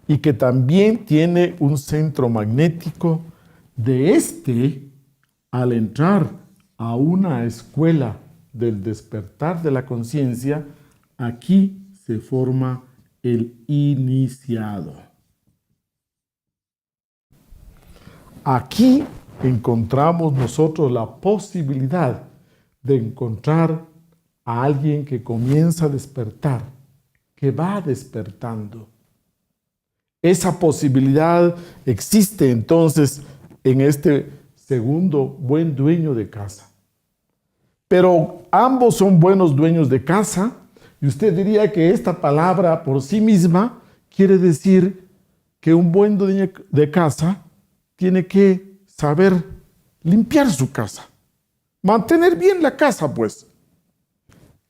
y que también tiene un centro magnético, de este, al entrar a una escuela del despertar de la conciencia, aquí se forma el iniciado. Aquí encontramos nosotros la posibilidad de encontrar a alguien que comienza a despertar, que va despertando. Esa posibilidad existe entonces en este segundo buen dueño de casa. Pero ambos son buenos dueños de casa, y usted diría que esta palabra por sí misma quiere decir que un buen dueño de casa tiene que saber limpiar su casa, mantener bien la casa, pues.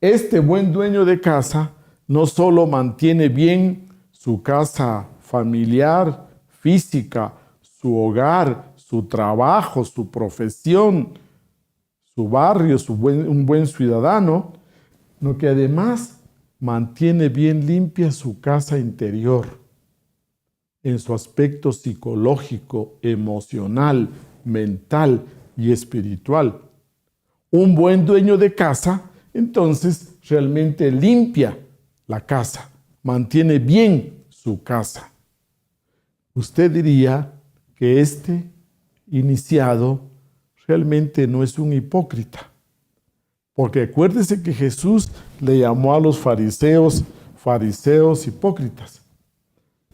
Este buen dueño de casa no solo mantiene bien su casa familiar, física, su hogar, su trabajo, su profesión, su barrio, un buen ciudadano, sino que además mantiene bien limpia su casa interior, en su aspecto psicológico, emocional, mental y espiritual. Un buen dueño de casa, entonces, realmente limpia la casa, mantiene bien su casa. Usted diría que este iniciado realmente no es un hipócrita, Porque acuérdese que Jesús le llamó a los fariseos hipócritas,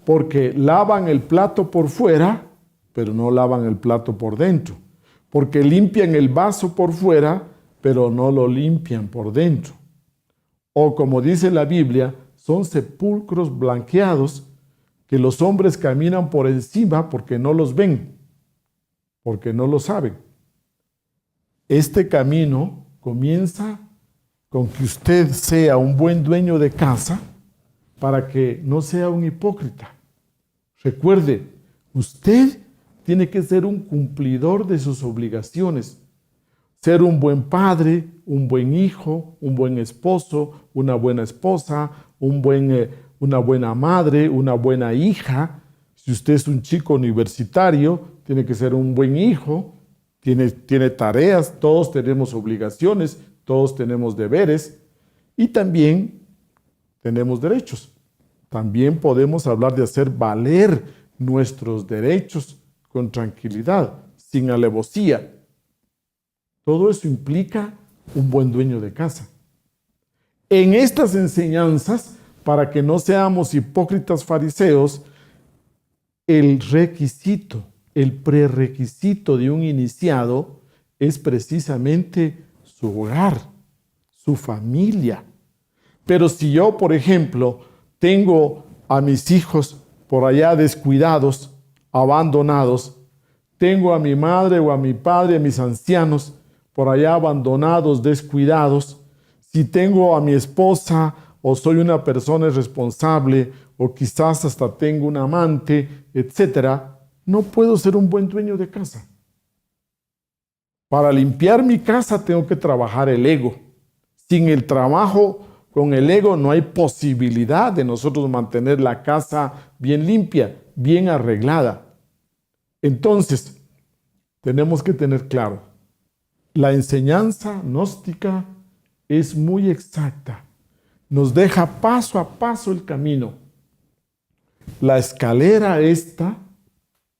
porque lavan el plato por fuera, pero no lavan el plato por dentro, porque limpian el vaso por fuera, pero no lo limpian por dentro. O como dice la Biblia, son sepulcros blanqueados que los hombres caminan por encima porque no los ven, porque no lo saben. Este camino comienza con que usted sea un buen dueño de casa para que no sea un hipócrita. Recuerde, usted tiene que ser un cumplidor de sus obligaciones. Ser un buen padre, un buen hijo, un buen esposo, una buena esposa, una buena madre, una buena hija. Si usted es un chico universitario, tiene que ser un buen hijo, tiene tareas, todos tenemos obligaciones, todos tenemos deberes y también tenemos derechos. También podemos hablar de hacer valer nuestros derechos con tranquilidad, sin alevosía. Todo eso implica un buen dueño de casa. En estas enseñanzas, para que no seamos hipócritas fariseos, el prerequisito de un iniciado es precisamente su hogar, su familia. Pero si yo, por ejemplo, tengo a mis hijos por allá descuidados, abandonados, tengo a mi madre o a mi padre, a mis ancianos, por allá abandonados, descuidados, si tengo a mi esposa o soy una persona irresponsable o quizás hasta tengo un amante, etc., no puedo ser un buen dueño de casa. Para limpiar mi casa tengo que trabajar el ego. Sin el trabajo con el ego no hay posibilidad de nosotros mantener la casa bien limpia, bien arreglada. Entonces, tenemos que tener claro, la enseñanza gnóstica es muy exacta. Nos deja paso a paso el camino. La escalera esta,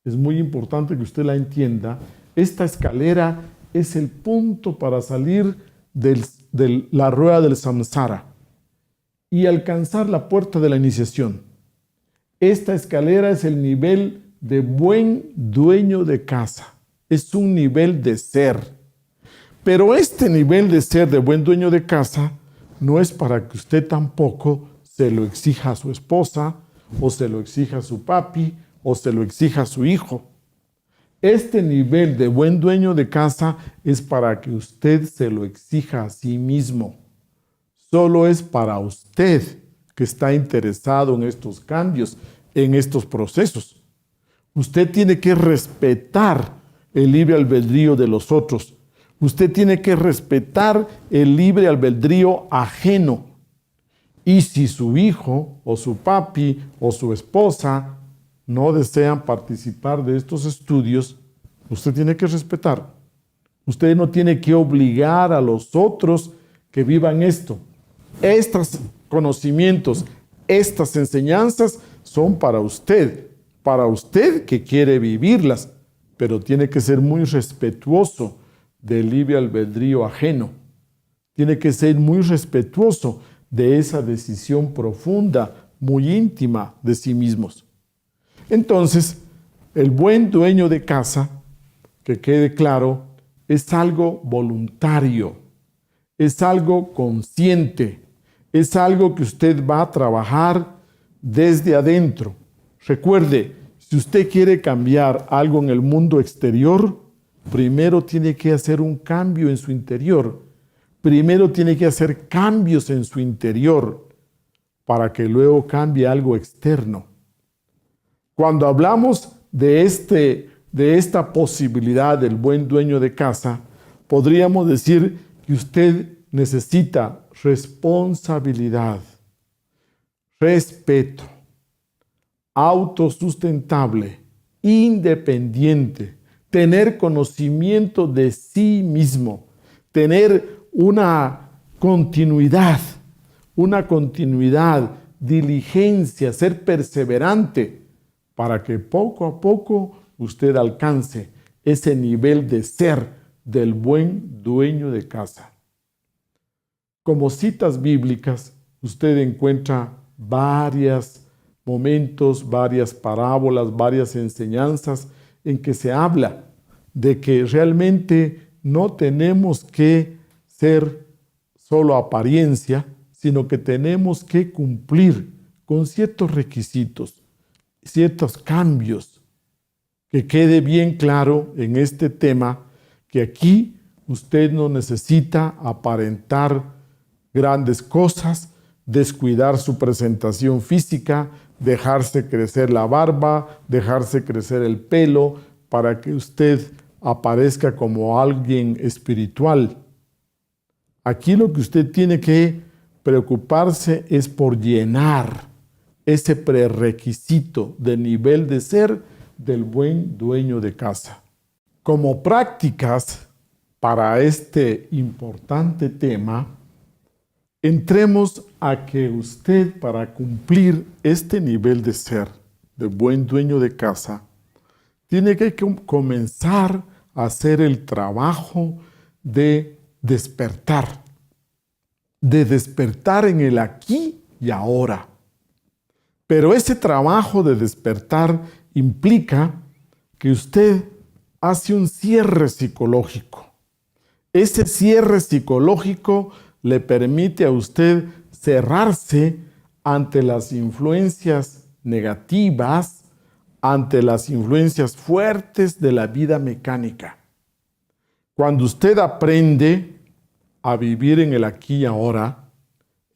es muy importante que usted la entienda, esta escalera es el punto para salir de la rueda del samsara y alcanzar la puerta de la iniciación. Esta escalera es el nivel de buen dueño de casa. Es un nivel de ser. Pero este nivel de ser de buen dueño de casa no es para que usted tampoco se lo exija a su esposa, o se lo exija a su papi, o se lo exija a su hijo. Este nivel de buen dueño de casa es para que usted se lo exija a sí mismo. Solo es para usted que está interesado en estos cambios, en estos procesos. Usted tiene que respetar el libre albedrío de los otros. Usted tiene que respetar el libre albedrío ajeno. Y si su hijo o su papi o su esposa no desean participar de estos estudios, usted tiene que respetar. Usted no tiene que obligar a los otros que vivan esto. Estos conocimientos, estas enseñanzas son para usted que quiere vivirlas, pero tiene que ser muy respetuoso del libre albedrío ajeno. Tiene que ser muy respetuoso de esa decisión profunda, muy íntima de sí mismos. Entonces, el buen dueño de casa, que quede claro, es algo voluntario, es algo consciente, es algo que usted va a trabajar desde adentro. Recuerde, si usted quiere cambiar algo en el mundo exterior, primero tiene que hacer un cambio en su interior. Primero tiene que hacer cambios en su interior para que luego cambie algo externo. Cuando hablamos de esta posibilidad del buen dueño de casa, podríamos decir que usted necesita responsabilidad, respeto, autosustentable, independiente, tener conocimiento de sí mismo, tener una continuidad, diligencia, ser perseverante, para que poco a poco usted alcance ese nivel de ser del buen dueño de casa. Como citas bíblicas, usted encuentra varios momentos, varias parábolas, varias enseñanzas en que se habla de que realmente no tenemos que ser solo apariencia, sino que tenemos que cumplir con ciertos requisitos, ciertos cambios. Que quede bien claro en este tema que aquí usted no necesita aparentar grandes cosas, descuidar su presentación física, dejarse crecer la barba, dejarse crecer el pelo, para que usted aparezca como alguien espiritual. Aquí lo que usted tiene que preocuparse es por llenar ese prerequisito de nivel de ser del buen dueño de casa. Como prácticas para este importante tema, entremos a que usted, para cumplir este nivel de ser de buen dueño de casa, tiene que comenzar a hacer el trabajo de despertar en el aquí y ahora. Pero ese trabajo de despertar implica que usted hace un cierre psicológico. Ese cierre psicológico le permite a usted cerrarse ante las influencias negativas, ante las influencias fuertes de la vida mecánica. Cuando usted aprende a vivir en el aquí y ahora,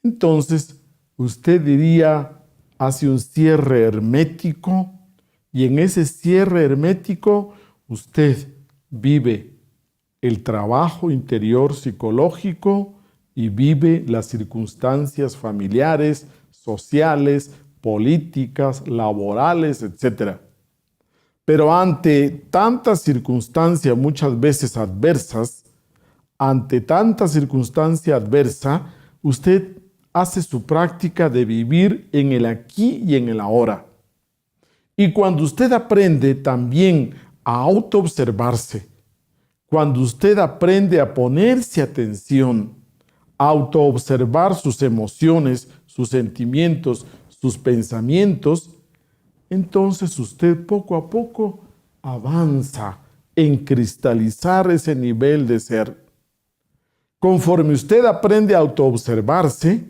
entonces usted hace un cierre hermético, y en ese cierre hermético usted vive el trabajo interior psicológico y vive las circunstancias familiares, sociales, políticas, laborales, etc. Pero ante tantas circunstancias muchas veces adversas, ante tanta circunstancia adversa, usted hace su práctica de vivir en el aquí y en el ahora. Y cuando usted aprende también a autoobservarse, cuando usted aprende a ponerse atención, a autoobservar sus emociones, sus sentimientos, sus pensamientos, entonces usted poco a poco avanza en cristalizar ese nivel de ser. Conforme usted aprende a autoobservarse,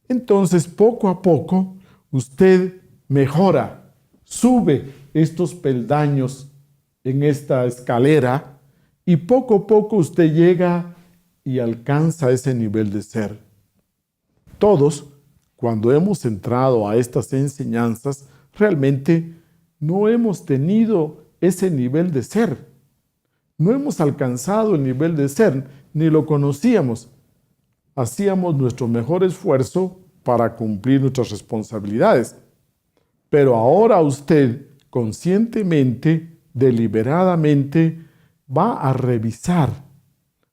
entonces poco a poco usted mejora, sube estos peldaños en esta escalera y poco a poco usted llega y alcanza ese nivel de ser. Todos, cuando hemos entrado a estas enseñanzas, realmente no hemos tenido ese nivel de ser. No hemos alcanzado el nivel de ser, ni lo conocíamos. Hacíamos nuestro mejor esfuerzo para cumplir nuestras responsabilidades. Pero ahora usted, conscientemente, deliberadamente, va a revisar.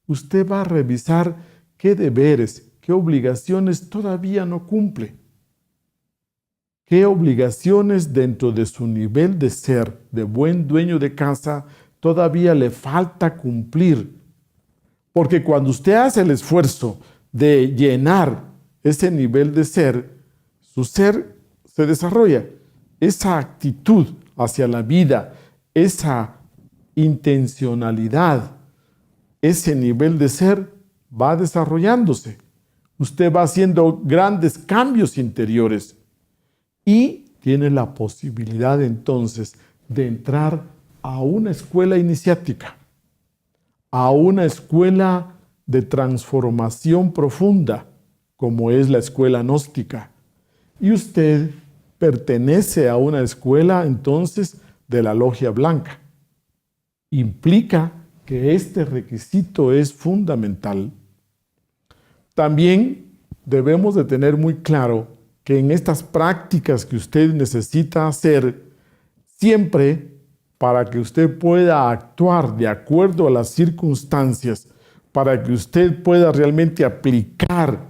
Usted va a revisar qué deberes, qué obligaciones todavía no cumple. ¿Qué obligaciones dentro de su nivel de ser, de buen dueño de casa, todavía le falta cumplir? Porque cuando usted hace el esfuerzo de llenar ese nivel de ser, su ser se desarrolla. Esa actitud hacia la vida, esa intencionalidad, ese nivel de ser va desarrollándose. Usted va haciendo grandes cambios interiores y tiene la posibilidad entonces de entrar a una escuela iniciática, a una escuela de transformación profunda, como es la escuela gnóstica. Y usted pertenece a una escuela entonces de la logia blanca. Implica que este requisito es fundamental. También debemos de tener muy claro que en estas prácticas que usted necesita hacer, siempre para que usted pueda actuar de acuerdo a las circunstancias, para que usted pueda realmente aplicar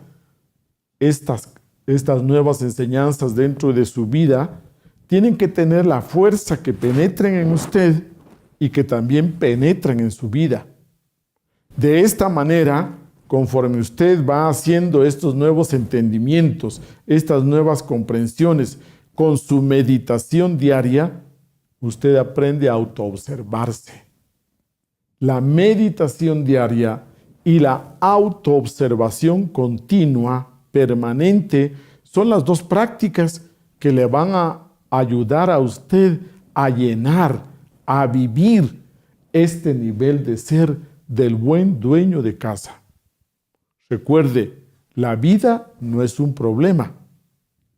estas nuevas enseñanzas dentro de su vida, tienen que tener la fuerza que penetren en usted y que también penetren en su vida. De esta manera, conforme usted va haciendo estos nuevos entendimientos, estas nuevas comprensiones, con su meditación diaria, usted aprende a autoobservarse. La meditación diaria y la autoobservación continua, permanente, son las dos prácticas que le van a ayudar a usted a llenar, a vivir este nivel de ser del buen dueño de casa. Recuerde, la vida no es un problema.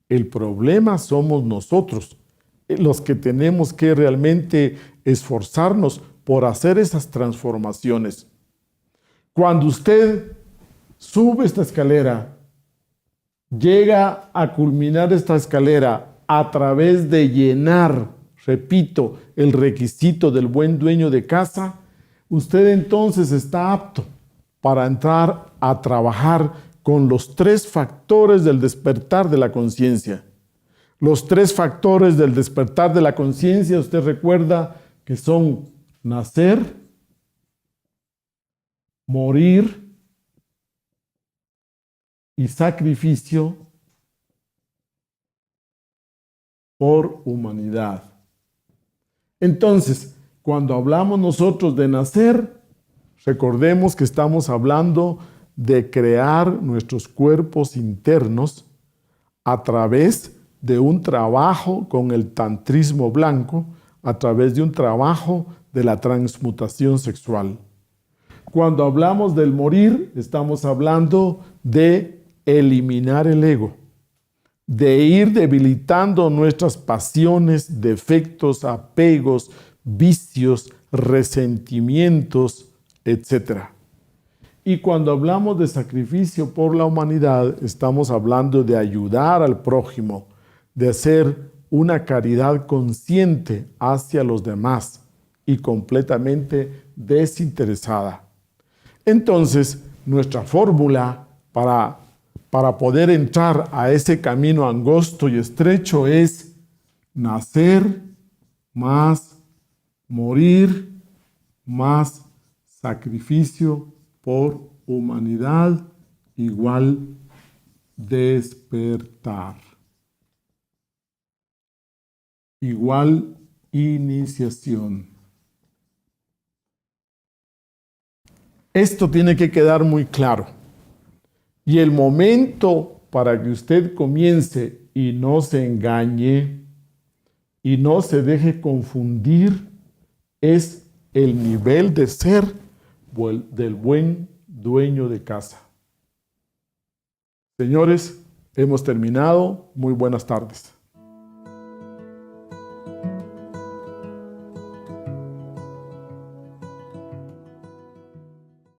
El problema somos nosotros, los que tenemos que realmente esforzarnos por hacer esas transformaciones. Cuando usted sube esta escalera, llega a culminar esta escalera a través de llenar, repito, el requisito del buen dueño de casa, usted entonces está apto para entrar a trabajar con los 3 factores del despertar de la conciencia. Los 3 factores del despertar de la conciencia, usted recuerda que son nacer, morir y sacrificio por humanidad. Entonces, cuando hablamos nosotros de nacer, recordemos que estamos hablando de crear nuestros cuerpos internos a través de un trabajo con el tantrismo blanco, a través de un trabajo de la transmutación sexual. Cuando hablamos del morir, estamos hablando de eliminar el ego, de ir debilitando nuestras pasiones, defectos, apegos, vicios, resentimientos, etc. Y cuando hablamos de sacrificio por la humanidad, estamos hablando de ayudar al prójimo, de hacer una caridad consciente hacia los demás y completamente desinteresada. Entonces, nuestra fórmula para poder entrar a ese camino angosto y estrecho es nacer más morir más sacrificio por humanidad igual despertar. Igual iniciación. Esto tiene que quedar muy claro. Y el momento para que usted comience y no se engañe y no se deje confundir es el nivel de ser del buen dueño de casa. Señores, hemos terminado. Muy buenas tardes.